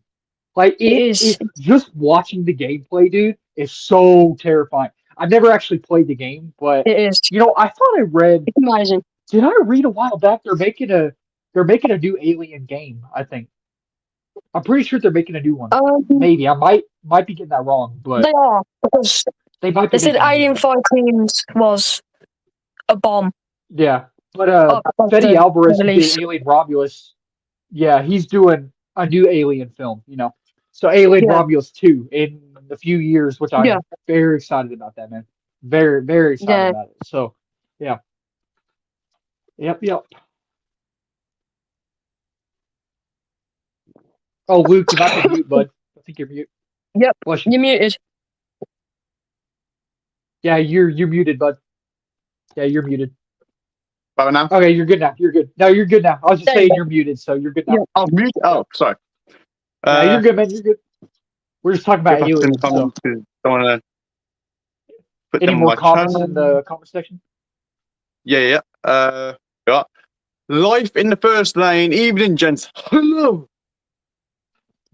Like it is. Just watching the gameplay, dude, is so terrifying. I've never actually played the game, but it is. You know, I thought I read. It's amazing. Did I read a while back? They're making a new Alien game. I think. I'm pretty sure they're making a new one. Maybe I might be getting that wrong, but they are because they said Alien Fighting was a bomb. Yeah, but Fede Alvarez who did Alien Romulus. Yeah, he's doing a new Alien film. You know, so Alien Romulus 2 in a few years, which I'm very excited about that, man. Very very excited about it. So, yeah. Yep. Oh, Luke, you might be mute, bud. I think you're mute. Yep, you're muted. Yeah, you're muted, bud. Yeah, you're muted. Better now? Okay, you're good now. You're good. No, you're good now. I was just saying you're muted, so you're good now. Yeah. Oh, mute? Oh, sorry. Yeah, you're good, man. You're good. We're just talking about aliens. So. Don't want to put Any more comments in the comment section? Yeah. Got Life in the First Lane. Evening, gents. Hello.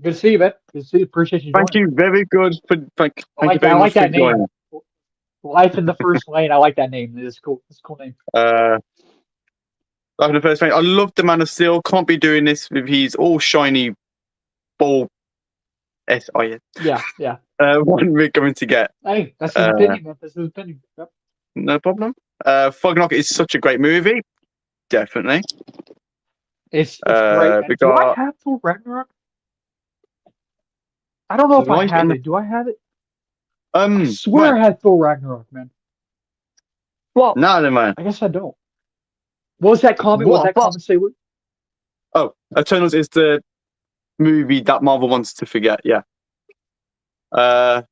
Good to see you, man. Good to see you. Appreciate you joining. Thank you. Very good. Thank you very much. I like that name. Life in the First Lane. I like that name. It's cool. It's a cool name. Life in the First Lane. I love the Man of Steel. Can't be doing this with his all shiny ball. Yeah. One we're going to get. Hey, that's his opinion, man. That's his opinion. Yep. No problem. Fog is such a great movie. Definitely. It's great. Do I have Thor Ragnarok? I don't know if I have it. Do I have it? I swear I had Thor Ragnarok, man. What? No, man. I guess I don't. What was that comment? What was that comment say? Oh, Eternals is the movie that Marvel wants to forget. Yeah. I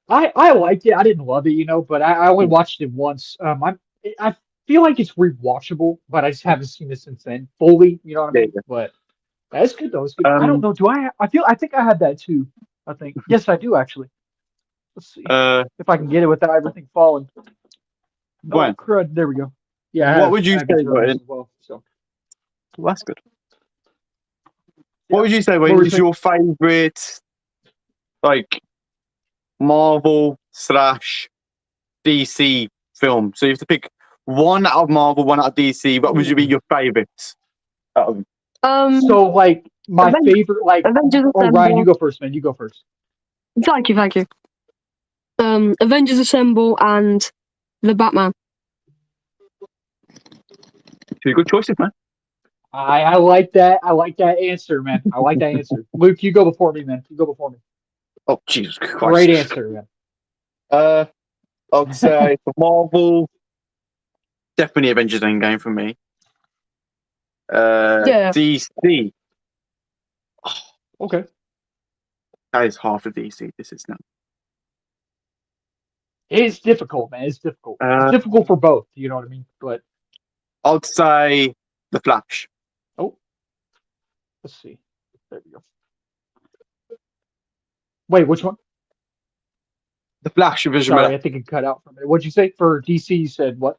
liked it. I didn't love it, but I only watched it once. I feel like it's rewatchable, but I just haven't seen it since then fully. You know what I mean? Yeah. But it's good though. It's good. I don't know. Do I? I think I had that too. I think yes, I do actually. Let's see if I can get it without everything falling. When? Oh, crud. There we go. Yeah. What would you say, Wayne? Well, so. Well, that's good. What would you say, Wayne, is your favorite, like, Marvel / DC film? So you have to pick one out of Marvel, one out of DC. What would you be your favorites? So, like, my favorite, like, Ryan, you go first, man. You go first. Thank you. Avengers Assemble and The Batman. Two good choices, man. I like that. I like that answer, man. I like that answer. Luke, you go before me, man. You go before me. Oh, Jesus Christ. Great answer, man. I'd say for Marvel, definitely Avengers Endgame for me. DC. Oh, okay. That is half of DC. This is not. It's difficult, man. It's difficult. It's difficult for both. You know what I mean? But I'd say The Flash. Oh. Let's see. There we go. Wait, which one? The Flash of Ezra Sorry, Miller. I think it cut out for a minute. What'd you say for DC? You said what?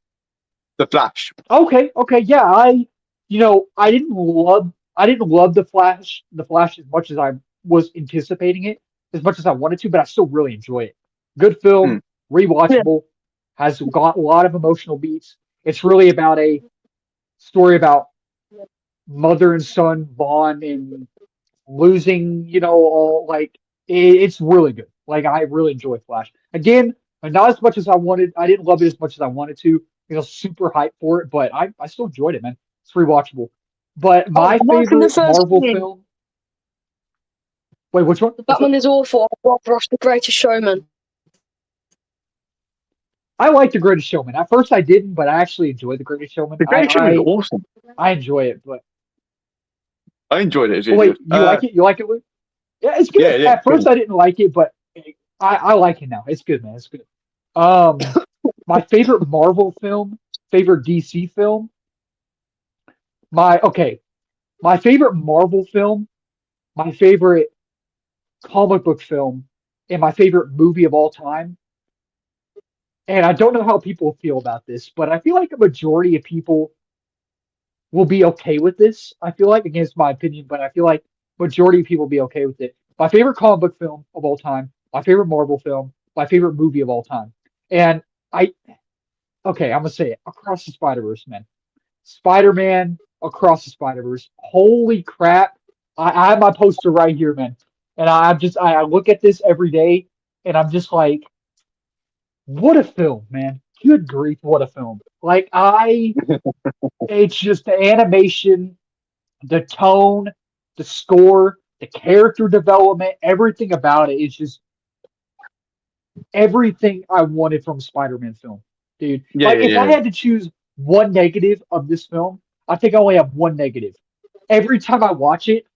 The Flash. Okay, yeah. I didn't love the Flash as much as I was anticipating it, as much as I wanted to, but I still really enjoy it. Good Hmm. film, rewatchable, has got a lot of emotional beats. It's really about a story about mother and son bond and losing, all like it's really good. Like I really enjoy Flash. Again, not as much as I wanted. I didn't love it as much as I wanted to. Super hyped for it, but I still enjoyed it, man. It's rewatchable. But Oh, my I'm liking the favorite first Marvel one. film. Wait, which one? The Batman is awful. I'd rather watch The Greatest Showman. I like The Greatest Showman. At first, I didn't, but I actually enjoy The Greatest Showman. The Great Showman is awesome. I enjoy it, but I enjoyed it. It's oh, really wait, good. you like it? You like it, Luke? Yeah, it's good. Yeah, At first, good. I didn't like it, but I like it now. It's good, man. It's good. My favorite Marvel film, favorite DC film. My favorite Marvel film, my favorite comic book film, and my favorite movie of all time. And I don't know how people feel about this, but I feel like a majority of people will be okay with this. I feel like, against my opinion, but I feel like majority of people will be okay with it. My favorite comic book film of all time, my favorite Marvel film, my favorite movie of all time. And I, okay, I'm gonna say it. Across the Spider-Verse, man. Spider-Man Across the Spider-Verse. Holy crap. I have my poster right here, man. And I look at this every day and I'm just like, what a film, man. Good grief, what a film. It's just the animation, the tone, the score, the character development, everything about it is just everything I wanted from a Spider-Man film, dude. Yeah, Like, if I yeah. had to choose one negative of this film, I think I only have one negative. Every time I watch it,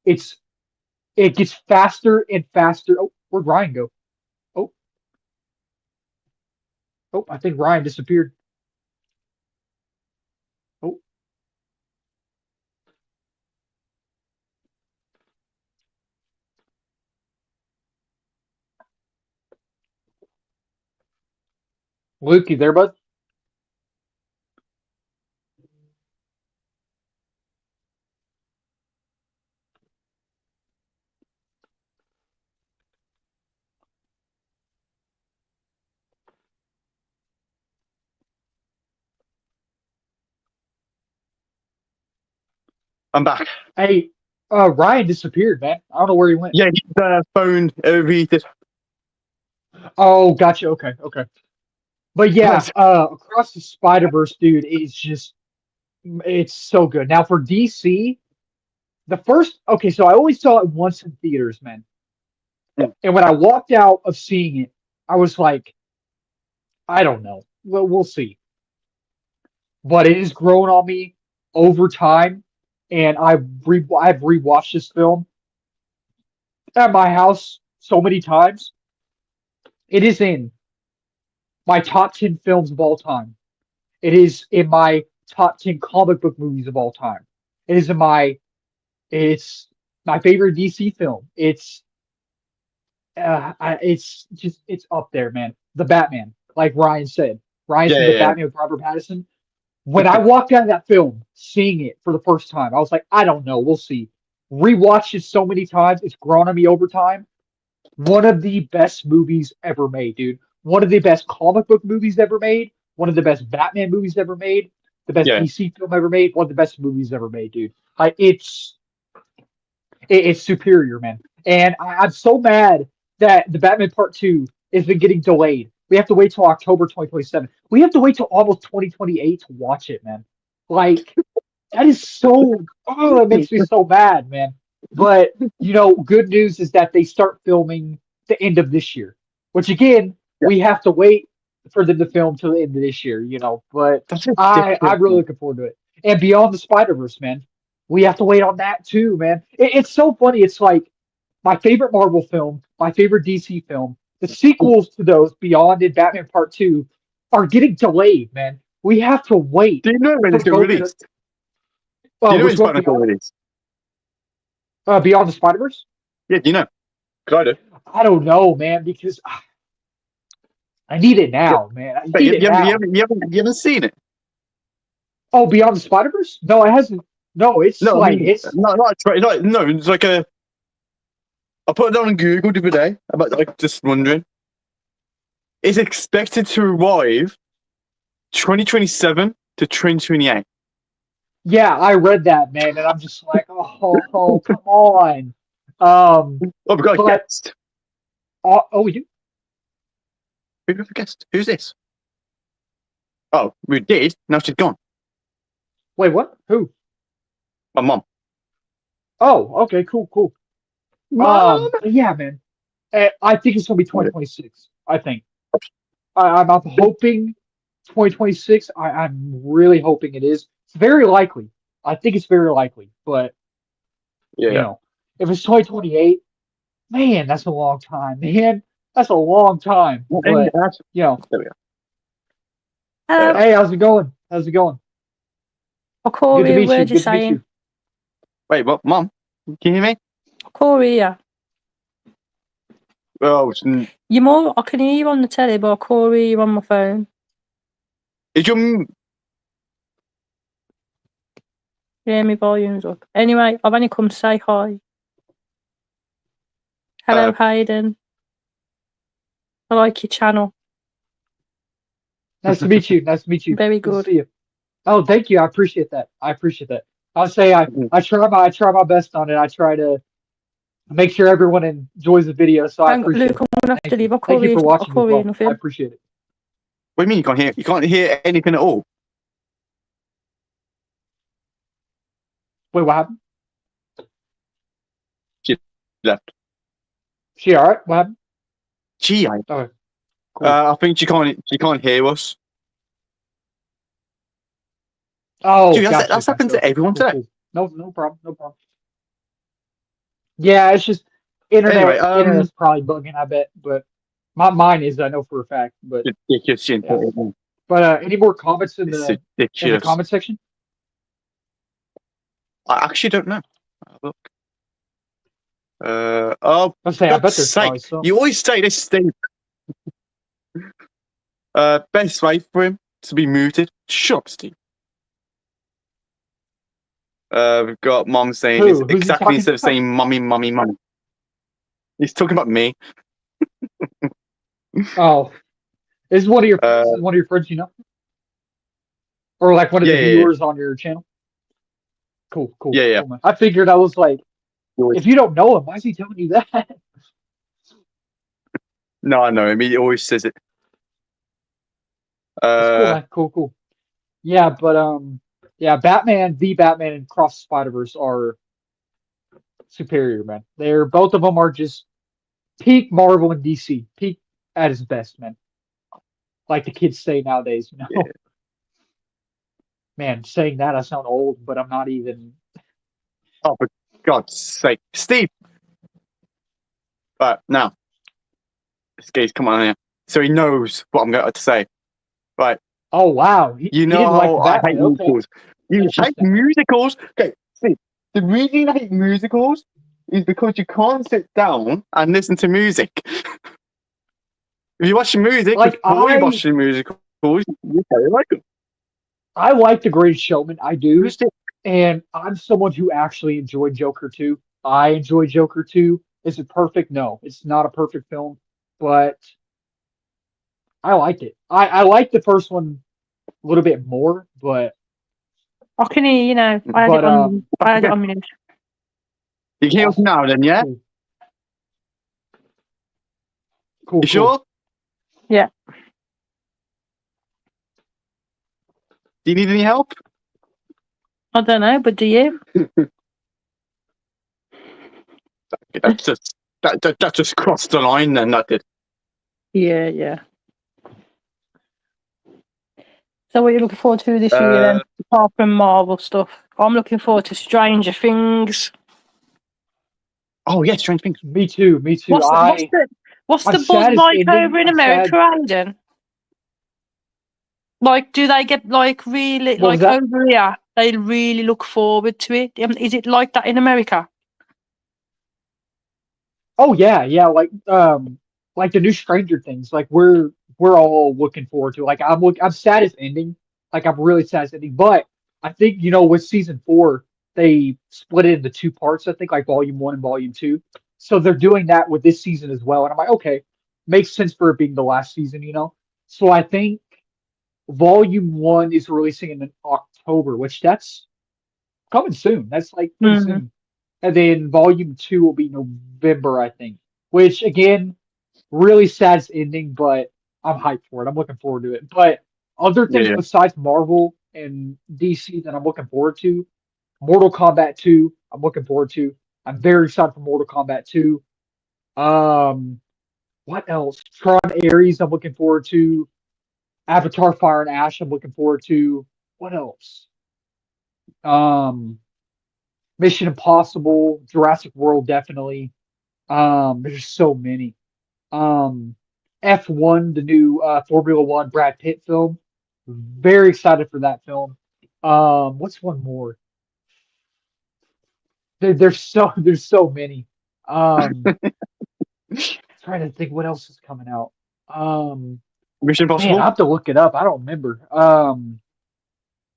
it's it gets faster and faster. Oh, where'd Ryan go? Oh, I think Ryan disappeared. Oh, Luke, you there, bud? I'm back. Hey, Ryan disappeared, man. I don't know where he went. Yeah, his phone overheated. Oh, gotcha. Okay, okay. But yeah, Across the Spider-Verse, dude, it's so good. Now for DC, okay, so I always saw it once in theaters, man. Mm. And when I walked out of seeing it, I was like, I don't know. Well, we'll see. But it has grown on me over time, and I've rewatched this film at my house so many times. It is in my top 10 films of all time. It is in my top 10 comic book movies of all time. It is in my it's my favorite DC film. It's up there, man. The Batman, like Ryan said. Ryan said the Yeah. Batman with Robert Pattinson. When I walked out of that film, seeing it for the first time, I was like, I don't know, we'll see. Rewatched it so many times, it's grown on me over time. One of the best movies ever made, dude. One of the best comic book movies ever made. One of the best Batman movies ever made. The best Yeah. DC film ever made. One of the best movies ever made, dude. Like it's superior, man. And I'm so mad that the Batman Part 2 has been getting delayed. We have to wait till October 2027. We have to wait till almost 2028 to watch it, man. Like, that is that makes me so mad, man. But, good news is that they start filming the end of this year, which again, Yeah. we have to wait for them to film till the end of this year, but That's I'm really looking forward to it. And Beyond the Spider-Verse, man, we have to wait on that too, man. It's so funny. It's like my favorite Marvel film, my favorite DC film, the sequels to those, Beyond and Batman Part 2, are getting delayed, man. We have to wait. Do you know when it's for going to both of release? the- Do you know when which one, Spider-Man Beyond? release? Beyond the Spider-Verse? Yeah, do you know? Because I do. I don't know, man, because I need it now, man. I Wait, need it now. you haven't seen it? Oh, Beyond the Spider-Verse? No, it hasn't. No, it's No, I like mean, it's no, it's like a. I put it down on Google the other day. About like just wondering. It's expected to arrive 2027 to 2028. yeah, I read that, man, and I'm just like, oh, come on. Oh, we got a But guest. we do. We got a guest. Who's this? Oh, we did. Now she's gone. Wait, what? Who? My mom. Oh, okay, cool. Mom. Yeah, man. I think it's gonna be 2026. I think. I'm hoping 2026. I'm really hoping it is. It's very likely. I think it's very likely, but Yeah. you know, if it's 2028, man, that's a long time, man. That's a long time. But you know, There we go. hey, how's it going? How's it going? Corey, Good to meet you. where'd you Good to meet say? you. Wait, what? Mom? Can you hear me? Corey, yeah. Oh, You're more. I can hear you on the telly, but Corey, you're on my phone. is your Yeah, my volume's up. Anyway, I've only come to say hi. Hello, Hayden. I like your channel. Nice to meet you. Nice to meet you. Very Good good. to see you. Oh, thank you. I appreciate that. I'll say I try my best on it. I try to make sure everyone enjoys the video. So I appreciate Luke, it. I'm gonna have to leave. Thank you for watching as well. Nothing. I appreciate it. What do you mean you can't hear? You can't hear anything at all. Wait, what happened? She left. She all right? What happened? Gee, Okay. Cool. I think she can't hear us. Oh, Dude, gotcha, that's happened to gotcha. everyone Cool, today. cool. No problem. Yeah, it's just internet. Anyway, Internet's probably bugging, I bet, but mine is. I know for a fact. But ridiculous. any more comments in It's the ridiculous. comment section? I actually don't know. Have a look. Oh, I say, I bet God's there's sake. probably some. You always say this, Steve. Best way for him to be muted. Shut up, Steve. We've got Mom saying Who's it's he exactly talking instead of about? saying mummy. He's talking about me. Oh, is one of your friends? Uh, Is one of your friends, you know, or like one of the Yeah. viewers on your channel? Cool. Yeah. Cool, man. I figured I was like, if you don't know him, why is he telling you that? No, I know him. He always says it. That's cool, man. Cool. Yeah, but yeah, Batman, the Batman, and Cross the Spider-Verse are superior, man. They're both of them are just peak Marvel and DC, peak at his best, man. Like the kids say nowadays, you know. Yeah. Man, saying that I sound old, but I'm not even. Oh, for God's sake, Steve! Right now, this guy's come on here, so he knows what I'm going to say. Right. Oh wow, You know didn't how like I hate musicals. You hate musicals? Okay, see, the reason I hate musicals is because you can't sit down and listen to music. If you watch music Like, before you watch the musicals, you probably like them. I like The Greatest Showman. I do. Who's this? And I'm someone who actually enjoyed Joker 2. I enjoy Joker 2. Is it perfect? No, it's not a perfect film, but I liked it. I liked the first one a little bit more, but I can hear you now. I had it on mute. You can hear us now then, yeah? Cool. You sure? Yeah. Do you need any help? I don't know, but do you? That just crossed the line then, that did. Yeah. So what are you looking forward to this year then? Apart from Marvel stuff. I'm looking forward to Stranger Things. Oh yeah, Strange Things. Me too. What's the buzz like over in America, Hayden? Like, do they get like really like over here? They really look forward to it. Is it like that in America? Oh yeah, yeah, like the new Stranger Things. Like we're all looking forward to. Like I'm sad it's ending. Like I'm really sad it's ending. But I think with season 4 they split it into two parts. I think like volume 1 and volume 2. So they're doing that with this season as well. And I'm like, okay, makes sense for it being the last season. So I think volume 1 is releasing in October, which that's coming soon. That's like pretty Mm. soon. And then volume 2 will be November, I think. Which again, really sad ending, but I'm hyped for it. I'm looking forward to it. But other Yeah, things yeah. besides Marvel and DC that I'm looking forward to, Mortal Kombat 2, I'm looking forward to. I'm very excited for Mortal Kombat 2. What else? Tron Ares, I'm looking forward to. Avatar Fire and Ash, I'm looking forward to. What else? Um, Mission Impossible, Jurassic World, definitely. There's so many. Um, F1, the new Formula One Brad Pitt film. Very excited for that film. What's one more? There's so many. Um, trying to think what else is coming out. Mission Man, I Impossible. have to look it up. I don't remember.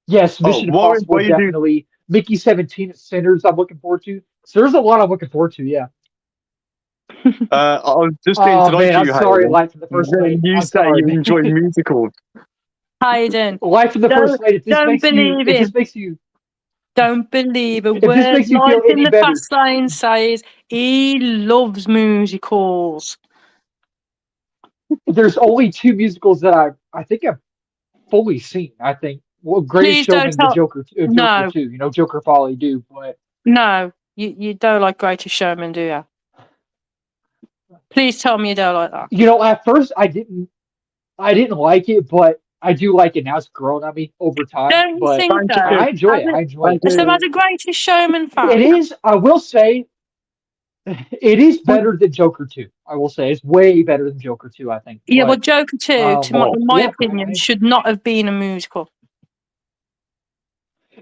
Yes, Oh, Mission what Impossible, you do? definitely. Mickey 17 at Sinners, I'm looking forward to. So there's a lot I'm looking forward to, yeah. I was just getting to Oh know man, I'm you, sorry, Hayden. Life in the First Then Lady. you I'm say sorry, you man. enjoy musicals. Hayden, Life in the First Lady. If this don't makes you, believe if this him. makes you, Don't believe a if this word makes you Life feel in any the better, Fast Lane says. He loves musicals. there's only two musicals that I think I've fully seen. I think Greatest Please don't Showman, the tell. Joker No, 2. Joker Folly do, but no. You don't like Greatest Showman, do you? Please tell me you don't like that. at first I didn't like it, but I do like it now. It's grown on me over time, Don't you but think Thank though? you. I enjoy it. I enjoy Thank it. So, you. as a Greatest Showman It fan, is. I will say, it is better than Joker 2. I will say it's way better than Joker 2. I think, yeah, well, but Joker 2, Oh, in my yeah, opinion, should not have been a musical.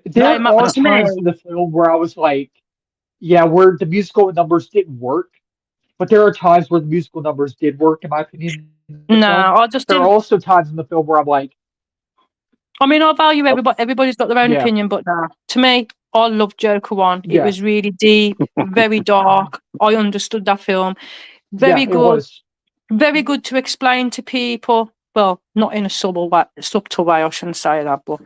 there are To me, times in the film where I was like, yeah, where the musical numbers didn't work, but there are times where the musical numbers did work, in my opinion, in the no, film. I just There are didn't. also times in the film where I'm like, I mean, I value oh, everybody. Everybody's got their own yeah, opinion, but no, to me, I loved Joker 1. It yeah, was really deep, very dark. I understood that film. yeah, Very it good. was, Very good to explain to people. Well, not in a subtle way, I shouldn't say that, but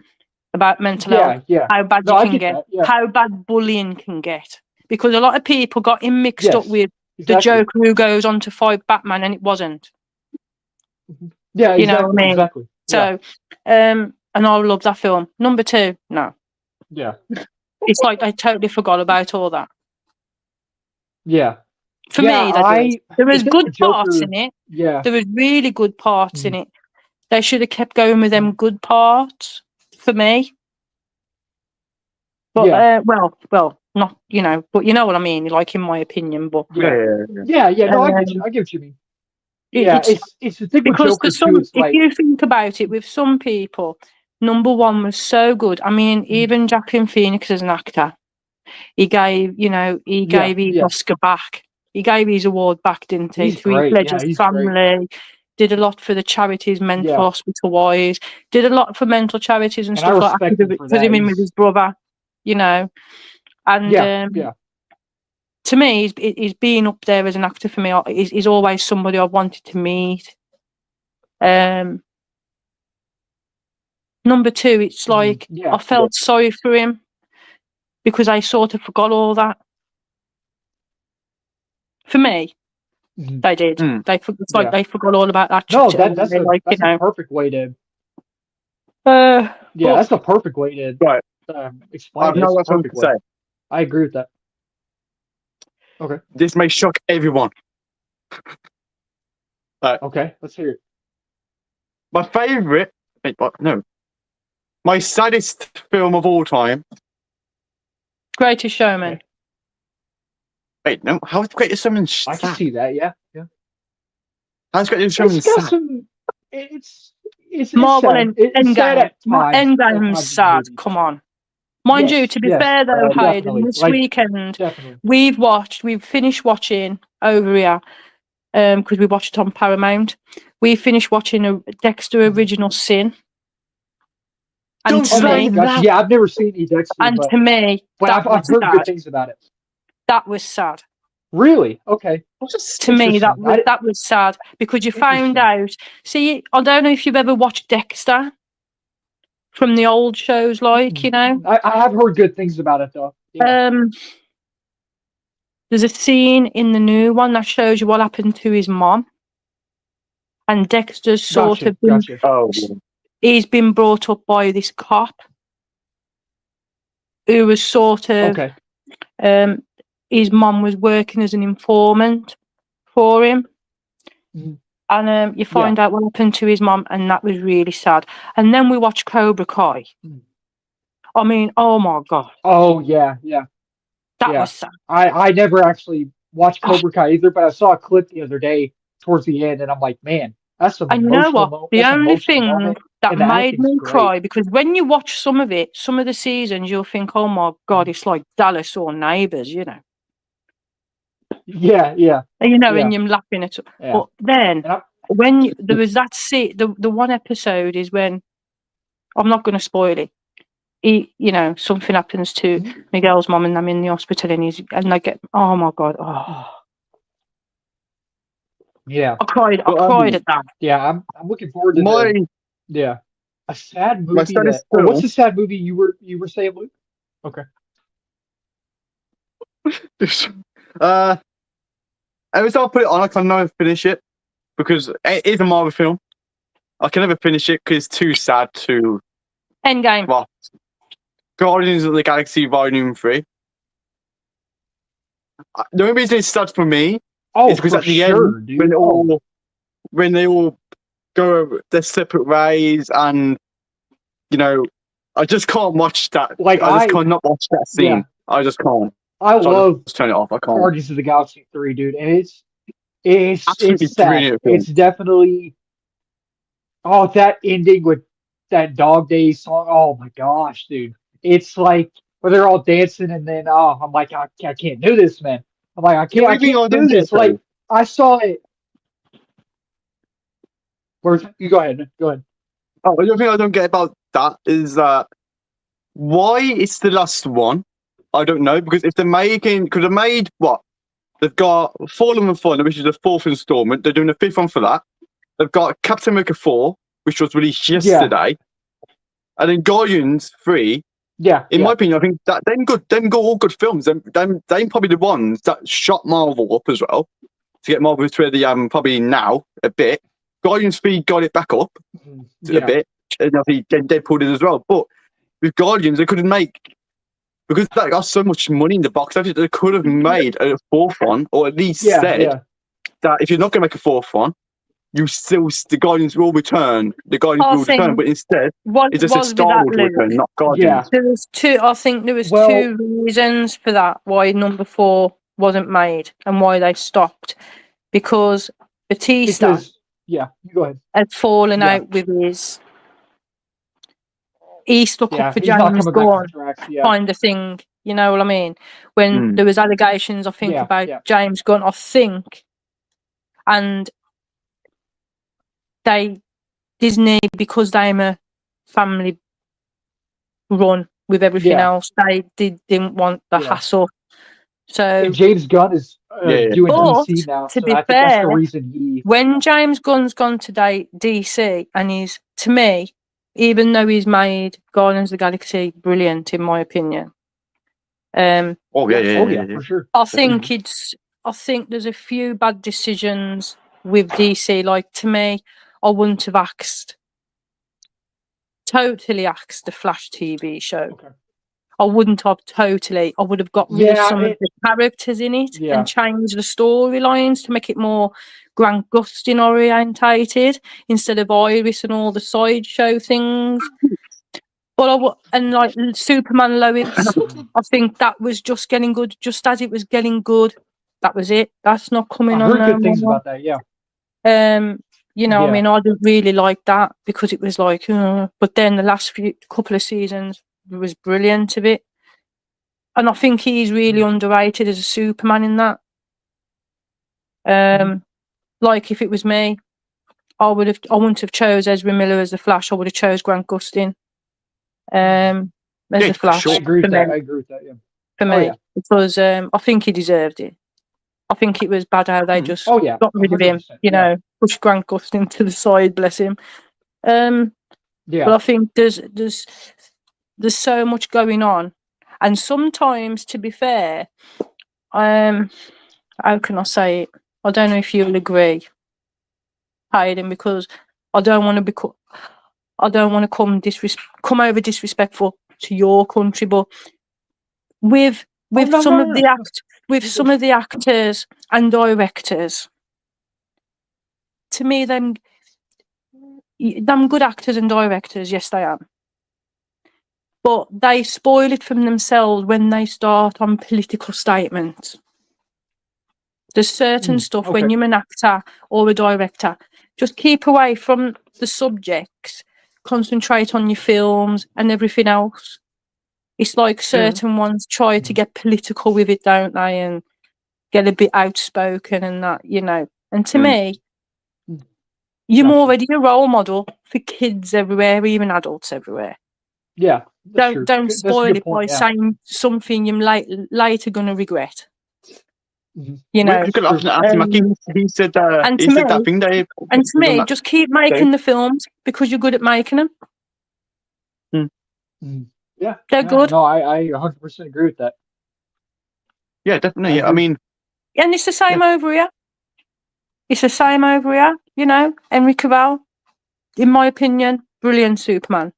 about mental health, yeah, yeah. how bad No, you I can get get, that. Yeah, how bad bullying can get. Because a lot of people got him mixed up yes, with the exactly. Joker who goes on to fight Batman, and it wasn't. Yeah, You know what I exactly, mean? exactly. Yeah, So, and I love that film. Number 2, no. yeah, It's like I totally forgot about all that. yeah, For yeah. me, that is. There The was thing good with parts Joker, in it. yeah, There was really good parts in mm, it. They should have kept going with them mm, good parts for me. But yeah, well, not but you know what I mean. Like in my opinion, but yeah, yeah, yeah, yeah. yeah, yeah. No, I get you. um, I get what you mean. Yeah, it's it's the thing with because for Joker too. some, It's if like, you think about it, with some people, number 1 was so good. I mean, mm, even Joaquin Phoenix as an actor, he gave he yeah, gave his yeah. Oscar back. He gave his award back, didn't he? He's To Heath great. Yeah, Ledger's he's great. family. Did a lot for the charities, mental Yeah, hospital wise. Did a lot for mental charities and and I stuff like that respect him for because that. him in with his brother, you know. And Yeah, yeah, to me, he's being up there as an actor for me. He's always somebody I've wanted to meet. Um, Number 2, it's like I yeah, felt sorry for him because I sort of forgot all that. For me, mhm, they did. Mm. It's like yeah. they forgot all about that No, chapter. Like that's a perfect way to. Yeah, But that's a perfect way to Right. explain I've it. now It's a got something perfect to way. say. I agree with that. Okay, This may shock everyone. okay, let's hear it. My favorite. Wait, what? No. My saddest film of all time. Greatest Showman. Okay. Wait, no. How is Greatest Showman I can sad? see that. Yeah, yeah. How's Greatest It's Showman got sad? some. It's Marvel sad. and It's sad Endgame. at times. At Endgame's times in the sad. movie. Come on. Mind you, Yes, to be yes, fair though, Hayden, definitely. this Like weekend definitely. we've finished watching over here, because we watched it on Paramount. We finished watching a Dexter Original Sin. And Don't to Oh my say me, gosh, that. yeah, I've never seen any Dexter, and but to me, that I've was heard good sad. things about it. That was sad. Really? Okay. To me, that Interesting. that was sad because you found Interesting. out. See, I don't know if you've ever watched Dexter from the old shows, like you know. I have heard good things about it though. Yeah. There's a scene in the new one that shows you what happened to his mom, and Dexter's sort Gotcha. of been, Gotcha. Oh, he's been brought up by this cop who was sort of Okay. his mom was working as an informant for him. Mhm. And you find out what happened to his mom, and that was really sad. And then we watched Cobra Kai. Mm. I mean, oh my god, Oh yeah, yeah, that yeah. was sad. I never actually watched Oh. Cobra Kai either, but I saw a clip the other day towards the end, and I'm like, man, that's some And you know emotional what? The that's an only emotional thing moment, that and the made acting's me great. cry, because when you watch some of it, some of the seasons, you'll think, oh my god, it's like Dallas or Neighbours, you know. Yeah, yeah, And, you know, yeah, and you're laughing at it. yeah. But then, And when there was that scene, the one episode is when, I'm not going to spoil it. You know, something happens to Miguel's mom, and I'm in the hospital, and they get, oh my god, oh, yeah, I cried at that. yeah. I'm looking forward to my a sad my movie saddest that. Oh, what's film. the sad movie you were saying, Luke? Okay. Every time I put it on, I can never finish it because it is a Marvel film. I can never finish it because it's too sad to Endgame. watch. Guardians of the Galaxy Volume 3. The only reason it's sad for me Oh, is because for at the sure, end, dude. when they all go their separate ways, and you know, I just can't watch that. Like I just cannot watch that scene. yeah, I just can't. I So I love just turn it off. I can't. Guardians of the Galaxy 3, dude, and Absolutely it's sad. brilliant film. It's definitely that ending with that Dog Day song. Oh my gosh, dude. It's like where they're all dancing and then I'm like I can't do this, man. I'm like Yeah, I can't do this. Like I saw it. You go ahead. Go ahead. Oh, the other thing I don't get about that is why it's the last one. I don't know, because if they're making, because they made what? They've got Fallen and Thunder, which is the 4th installment. They're doing a 5th one for that. They've got Captain America 4, which was released yesterday, and then Guardians 3. Yeah. In my opinion, I think that them all good films. Them probably the ones that shot Marvel up as well to get Marvel to where they probably now a bit. Guardians 3 got it back up a bit, and I think Deadpool did as well. But with Guardians, they couldn't make, because they got so much money in the box office, they could have made a 4th one, or at least said that if you're not going to make a 4th one, the Guardians will return. The Guardians will return, but instead, it's just a Star Wars return, not Guardians. There was two. I think there was two reasons for that why number 4 wasn't made and why they stopped, because Batista you go ahead. had fallen out with his. He stuck up for James Gunn, kind of thing. You know what I mean? When there was allegations, I think, about James Gunn, I think, and Disney, because they're a family run with everything else, they didn't want the hassle. So and James Gunn is doing DC now, to so be I think fair, that's the reason when James Gunn's gone to DC, and he's, to me, even though he's made Guardians of the Galaxy brilliant in my opinion. For sure. I think there's a few bad decisions with DC. Like, to me, I wouldn't have totally axed the Flash TV show. Okay. I wouldn't have totally. I would have got rid of some of the characters in it and changed the storylines to make it more Grant Gustin orientated instead of Iris and all the sideshow things. But like Superman Lois, I think that was just getting good. Just as it was getting good, that was it. That's not coming on. I heard good things about that. Yeah. You know, I mean, I didn't really like that because it was like, but then the last couple of seasons was brilliant of it. And I think he's really underrated as a Superman in that. Like if it was me, I wouldn't have chose Ezra Miller as the Flash. I would have chose Grant Gustin as the Flash. Sure. I agree with for that. me. I agree with that. Yeah. For Oh, me, yeah. because I think he deserved it. I think it was bad how they just Oh yeah. got rid of him. 100%, You know, pushed Grant Gustin to the side. Bless him. Yeah. But I think there's so much going on, and sometimes, to be fair, how can I say it? I don't know if you'll agree, Hayden, because I don't want to come over disrespectful to your country, but with some of the actors and directors, to me, them good actors and directors, yes, they are. But they spoil it from themselves when they start on political statements. There's certain stuff when you're an actor or a director, just keep away from the subjects, concentrate on your films and everything else. It's like certain ones try to get political with it, don't they? And get a bit outspoken and that, you know. And to me, you're already a role model for kids everywhere, even adults everywhere. Yeah. Don't spoil it by saying something you're later going to regret. You know, he said and he to said me, that thing that and to me, just keep making the films because you're good at making them. Yeah, they're good. No, I 100% agree with that. Yeah, definitely. I mean, and it's the same over here. It's the same over here. You know, Henry Cavill, in my opinion, brilliant Superman.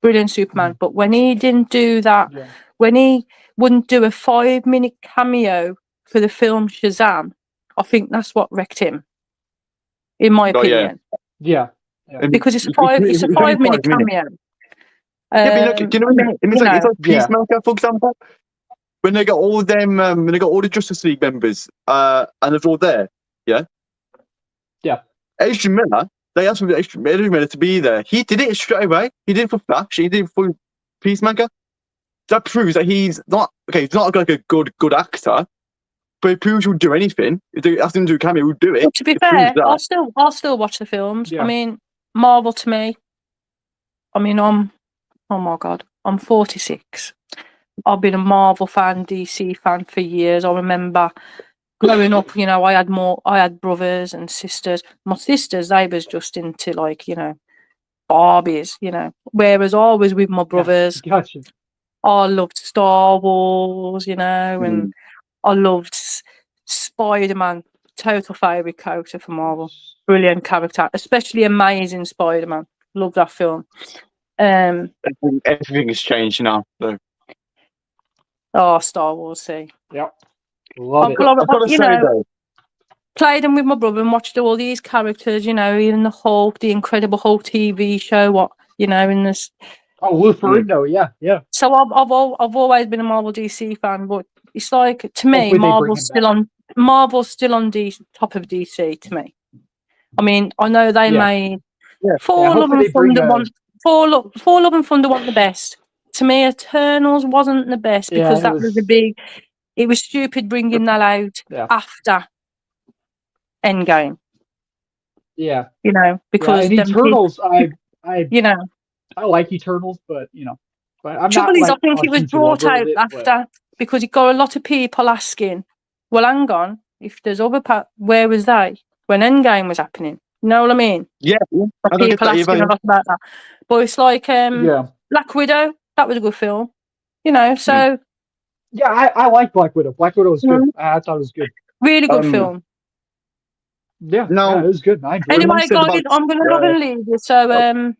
But when he didn't do that, when he wouldn't do a 5-minute cameo for the film Shazam, I think that's what wrecked him. In my opinion. Yeah. Because it's a 5-minute cameo. Yeah, but you know, it's like Peacemaker, for example. When they got all them, when they got all the Justice League members, and they're all there, yeah. Adrian Miller, they asked Adrian Miller to be there. He did it straight away. He did it for Flash. He did it for Peacemaker. That proves that he's not okay. He's not like a good actor, but it proves he'll do anything. If they ask him to do a cameo, he'll do it. But to be fair, I'll still watch the films. I mean, Marvel to me. I mean, oh my God, I'm 46. I've been a Marvel fan, DC fan for years. I remember growing up, you know, I had brothers and sisters. My sisters, they was just into like, you know, Barbies, you know. Whereas I was with my brothers. Gotcha. I loved Star Wars, you know, and I loved Spider-Man. Total favourite character for Marvel. Brilliant character, especially Amazing Spider-Man. Love that film. Everything has changed now. So. Oh, Star Wars, see. Yep. Love it. You know, played them with my brother and watched all these characters, you know, even the Incredible Hulk TV show, what, you know, in this. Oh, Lou Ferrigno, yeah. So I've always been a Marvel DC fan, but it's like, to me, Marvel's still on top of DC to me. I mean, I know they made Thor Love and Thunder weren't the best. To me, Eternals wasn't the best because it was stupid bringing that out after Endgame. Yeah. You know, because Eternals, I you know, I like Eternals, but you know, I'm trouble not, is, like, I think it was brought out after because it got a lot of people asking, well, hang on, if there's other where was they when Endgame was happening? You know what I mean? Yeah. People asking a lot about that. But it's like Black Widow, that was a good film. You know, so yeah, I like Black Widow. Black Widow was good. I thought it was good. Really good film. Yeah, it was good. I enjoyed anyway, guys, I'm gonna love and leave you. So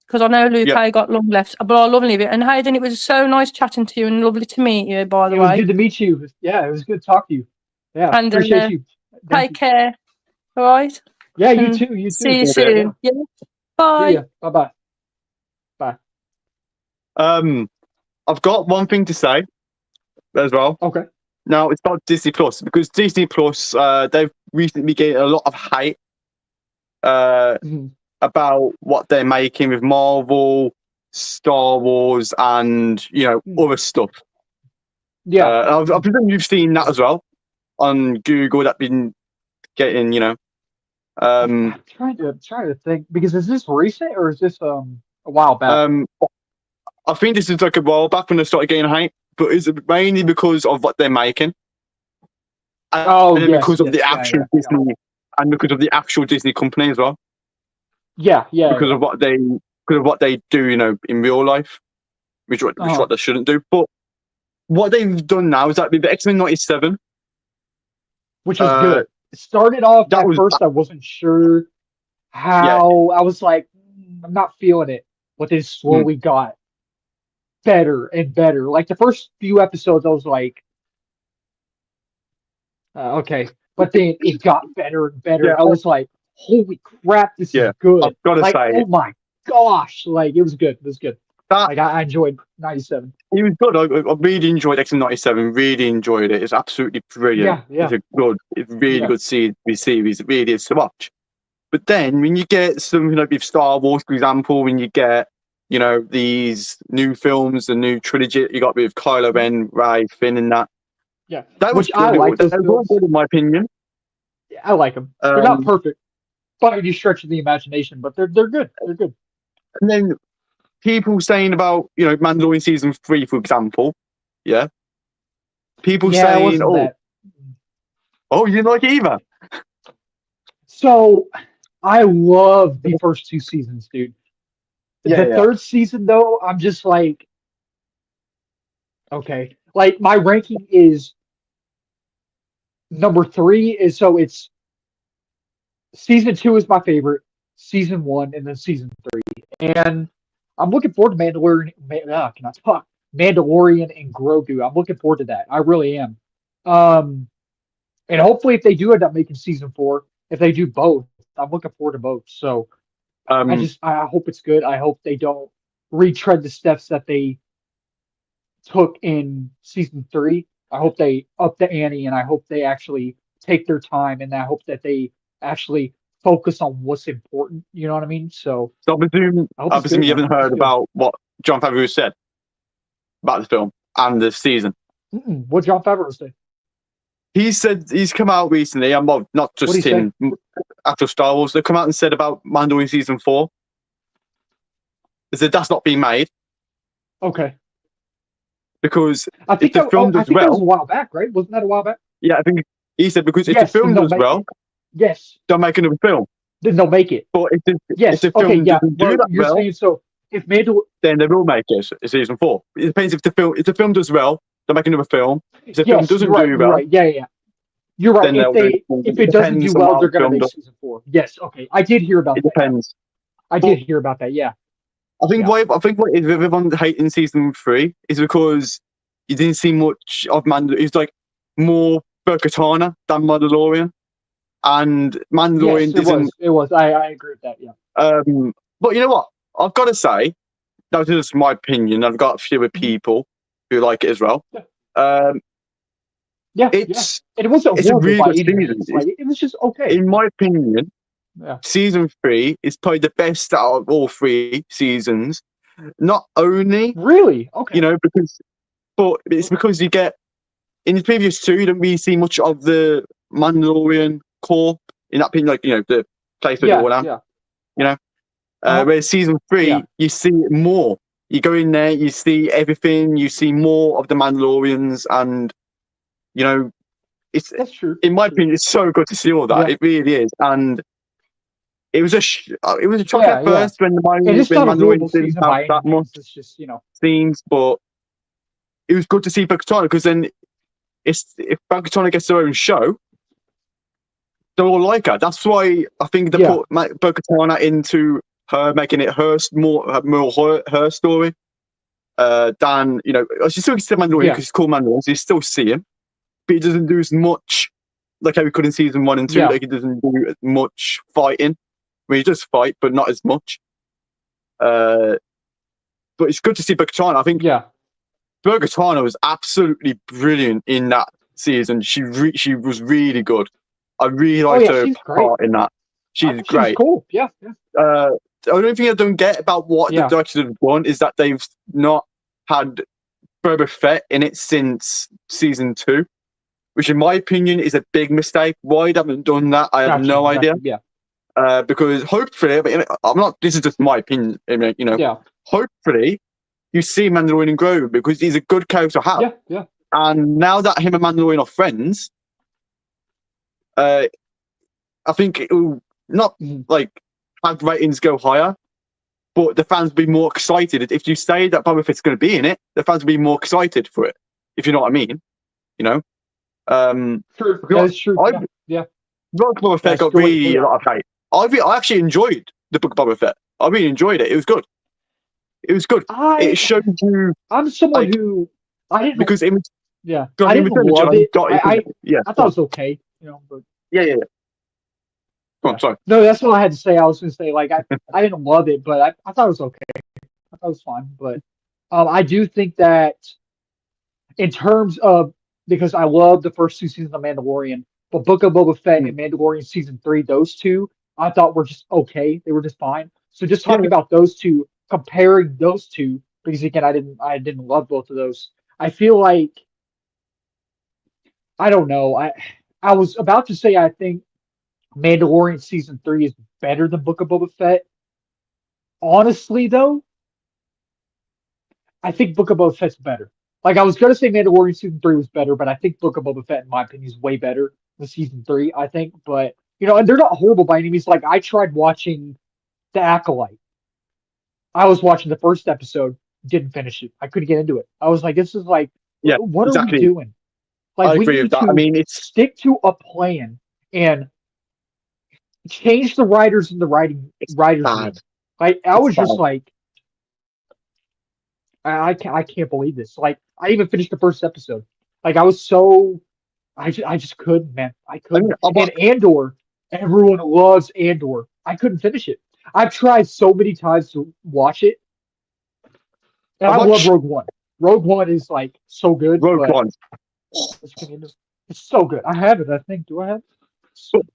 because I know Luke, I got long left, but I love and leave it. And Hayden, it was so nice chatting to you and lovely to meet you. By the way, it was good to meet you. Yeah, it was good to talk to you. Yeah, and appreciate you. Take care. All right. Yeah, you too. You too. See you soon. Yeah. Bye. See ya. Bye. Bye. I've got one thing to say as well. Okay. Now it's about Disney Plus because Disney Plus they've recently been getting a lot of hate about what they're making with Marvel, Star Wars, and you know other stuff. Yeah, I presume you've seen that as well. on Google that been getting, I'm trying to think because is this recent or is this a while back? I think this is like a while back when they started getting hype, but it's mainly because of what they're making. Oh, and yes, because of yes, the yeah, actual yeah, Disney, and because of the actual Disney company as well. yeah, Because of what they do, in real life, which what they shouldn't do. But what they've done now is that with the X-Men '97, which is good. It started off that at was first, I wasn't sure how. I was like, I'm not feeling it, but then slowly got better and better. Like the first few episodes, I was like, okay, but then it got better and better. yeah, I was like, holy crap, this is good. I've got to Like, say oh my gosh, like it was good. It was good. that Like I enjoyed '97. it was good. I really enjoyed X-Men '97. Really enjoyed it. It's absolutely brilliant. Yeah, yeah. It's really Yeah. good series. It really is to watch. But then when you get something like with Star Wars, for example, when you get these new films, the new trilogy you got with Kylo Ren, Rey, Finn, and that. Yeah, That was which I good. like those That was all films. good in my opinion. Yeah, I like them. They're not perfect, by any stretch of the imagination, but they're good. They're good. And then people saying about Mandalorian season 3, for example, yeah. People Yeah, it saying, wasn't that. oh, you didn't like it either. So I love the first two seasons, dude. The Yeah. third season, though, I'm just like, okay. Like my ranking is number 3 is so it's season 2 is my favorite, season 1, and then season 3. And I'm looking forward to Mandalorian. Can I talk? Mandalorian and Grogu. I'm looking forward to that. I really am. And hopefully, if they do end up making season 4, if they do both, I'm looking forward to both. So I hope it's good. I hope they don't retread the steps that they took in season 3. I hope they up the ante, and I hope they actually take their time, and I hope that they actually focus on what's important. You know what I mean? So I presume you haven't heard about what Jon Favreau said about the film and the season. What Jon Favreau say? He said he's come out recently, and well, not just him, actual Star Wars. They've come out and said about Mandalorian season 4. They said that's not being made. Okay. Because I think if the film does well, that was a while back, right? Wasn't that a while back? Yeah, I think he said because if the film does well, they'll make another film. Then they'll make it. But if the film doesn't do that well, saying, so if then they will make it season 4. It depends if the film does well, they'll make another film. If the film doesn't do well, yeah. You're right. If it doesn't do well, they're going to make season 4. Yes, okay. I did hear about that. It depends. I did hear about that. Yeah. I think what everyone hating season 3 is because you didn't see much of Mandalorian. It's like more Bo-Katan than Mandalorian, and Mandalorian It was. I agree with that. Yeah. But you know what? I've got to say, that's just my opinion. I've got a few people who like it as well. And it wasn't it's a really good season. It was just okay. In my opinion, season 3 is probably the best out of all 3 seasons. Not only really, okay, but it's because you get in the previous 2, you don't really see much of the Mandalorian Corps in that opinion, like the place for all that. Whereas season 3, you see it more. You go in there, you see everything, you see more of the Mandalorians, and that's true. In my opinion, it's so good to see all that. It really is, and it was a shock at first when the Mandalorians didn't have that much scenes, but it was good to see Bo-Katan because then if Bo-Katan gets their own show, they'll all like her. That's why I think they put Bo-Katan into her, making it her story. Than she still gets the Mandalorian because he's called Mandalorian, so you still see him, but he doesn't do as much like how he could in season 1 and 2. Like he doesn't do as much fighting. I mean, he does fight, but not as much. But it's good to see Bo-Katan. I think Bo-Katan was absolutely brilliant in that season. She was really good. I really liked her part in that. She's great. She's cool. Yeah. The only thing I don't get about what the directors have done is that they've not had Boba Fett in it since season 2. which in my opinion is a big mistake. Why they haven't done that, I have no idea. Yeah. Because hopefully, I'm not. This is just my opinion. Yeah. Hopefully, you see Mandalorian grow because he's a good character to have. Yeah. Yeah. And now that him and Mandalorian are friends, I think it will not like have ratings go higher, but the fans will be more excited. If you say that Boba Fett's going to be in it, the fans will be more excited for it. If you know what I mean, True. That's true. Yeah. Boba Fett got really a lot of hate. I actually enjoyed the Book of Boba Fett. I really enjoyed it. It was good. It showed you. I'm someone who I didn't because it was. Yeah, I didn't love it. I thought it was okay. But yeah. Oh, sorry. No, that's what I had to say. I was going to say, like, I didn't love it, but I thought it was okay. I thought it was fine. But I do think that in terms of, because I love the first 2 seasons of Mandalorian, but Book of Boba Fett and Mandalorian Season 3, those two, I thought were just okay. They were just fine. So just talking about those two, comparing those two, because again, I didn't love both of those. I feel like, I don't know. I was about to say I think Mandalorian Season 3 is better than Book of Boba Fett. Honestly, though, I think Book of Boba Fett's better. Like, I was going to say Mandalorian Season 3 was better, but I think Book of Boba Fett, in my opinion, is way better than Season 3, I think. But, and they're not horrible by any means. Like, I tried watching The Acolyte. I was watching the first episode, didn't finish it. I couldn't get into it. I was like, this is like, what are we doing? Like, I agree with that. I mean, stick to a plan and change the writers in the writers room. Like, I was just like, I can't believe this. Like, I even finished the first episode. Like, I was so, I just couldn't, man. I couldn't. And Andor, everyone loves Andor. I couldn't finish it. I've tried so many times to watch it. And I love Rogue One. Rogue One is like so good. Rogue One. It's so good. I have it, I think. Do I have it?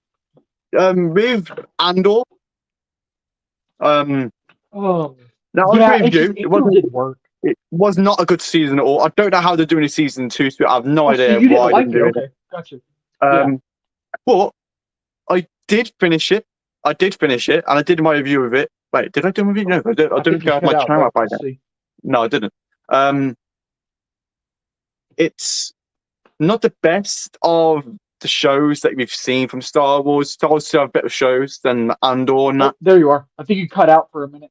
With Andor. Now, I agree with you. It didn't work. It was not a good season at all. I don't know how they're doing a season 2, so I have no idea so you why didn't they're like doing it. Okay, gotcha. But I did finish it. And I did my review of it. Wait, did I do a review? No, I don't think I have my channel up by then. No, I didn't. It's not the best of the shows that we've seen from Star Wars. Star Wars still have better shows than Andor and that. There you are. I think you cut out for a minute.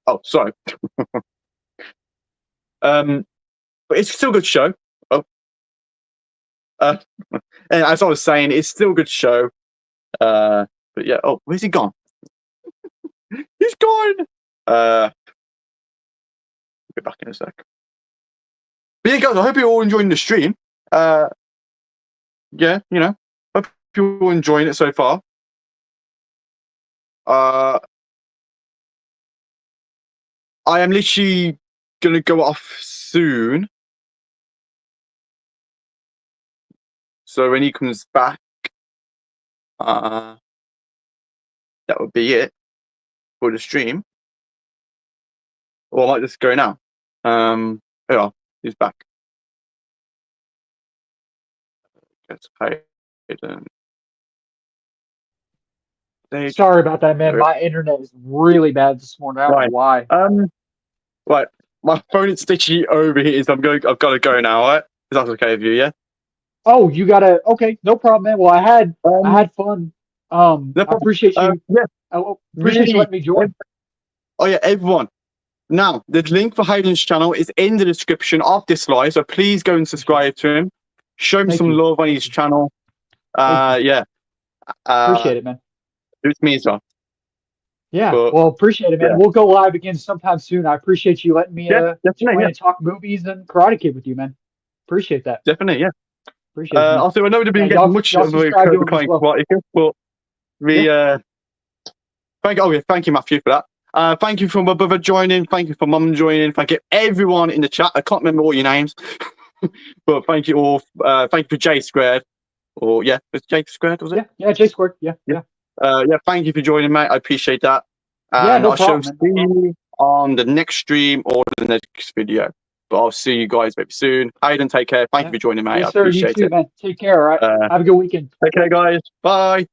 Oh, sorry. But it's still a good show. And as I was saying, it's still a good show. But yeah, where's he gone? He's gone. I'll get back in a sec. But yeah, guys, I hope you're all enjoying the stream. Hope you're all enjoying it so far. I am literally gonna go off soon. So when he comes back, that would be it for the stream. Or I might just go now. Yeah, he's back. Get Hayden. Sorry about that, man. My internet is really bad this morning. I don't know why. Right. My phone is stitchy over here, so I've got to go now, right? Is that okay with you, yeah? Oh, you gotta. Okay, no problem, man. Well, I had fun. I appreciate you. Yeah, I appreciate you letting me join. Oh yeah, everyone. Now the link for Hayden's channel is in the description of this live, so please go and subscribe to him. Show him some love on his channel. Yeah. Appreciate it, man. It's me as well. Yeah, well, appreciate it, man. Yeah. We'll go live again sometime soon. I appreciate you letting me join and talk movies and Karate Kid with you, man. Appreciate that. Definitely, yeah. Appreciate it. Also, I know we've been getting much of a Karate Kid, but we thank you, Matthew, for that. Thank you for my brother joining. Thank you for Mum joining. Thank you everyone in the chat. I can't remember all your names, but thank you all. Thank you for J Squared. Or it's J Squared, was it? Yeah, J Squared. Yeah. Thank you for joining, mate. I appreciate that. And no I shall see you on the next stream or the next video. But I'll see you guys maybe soon. Hayden, take care. Thank you for joining, mate. Yes, I sir. You appreciate too, it. man. Take care. All right. Have a good weekend. Take care, guys. Bye.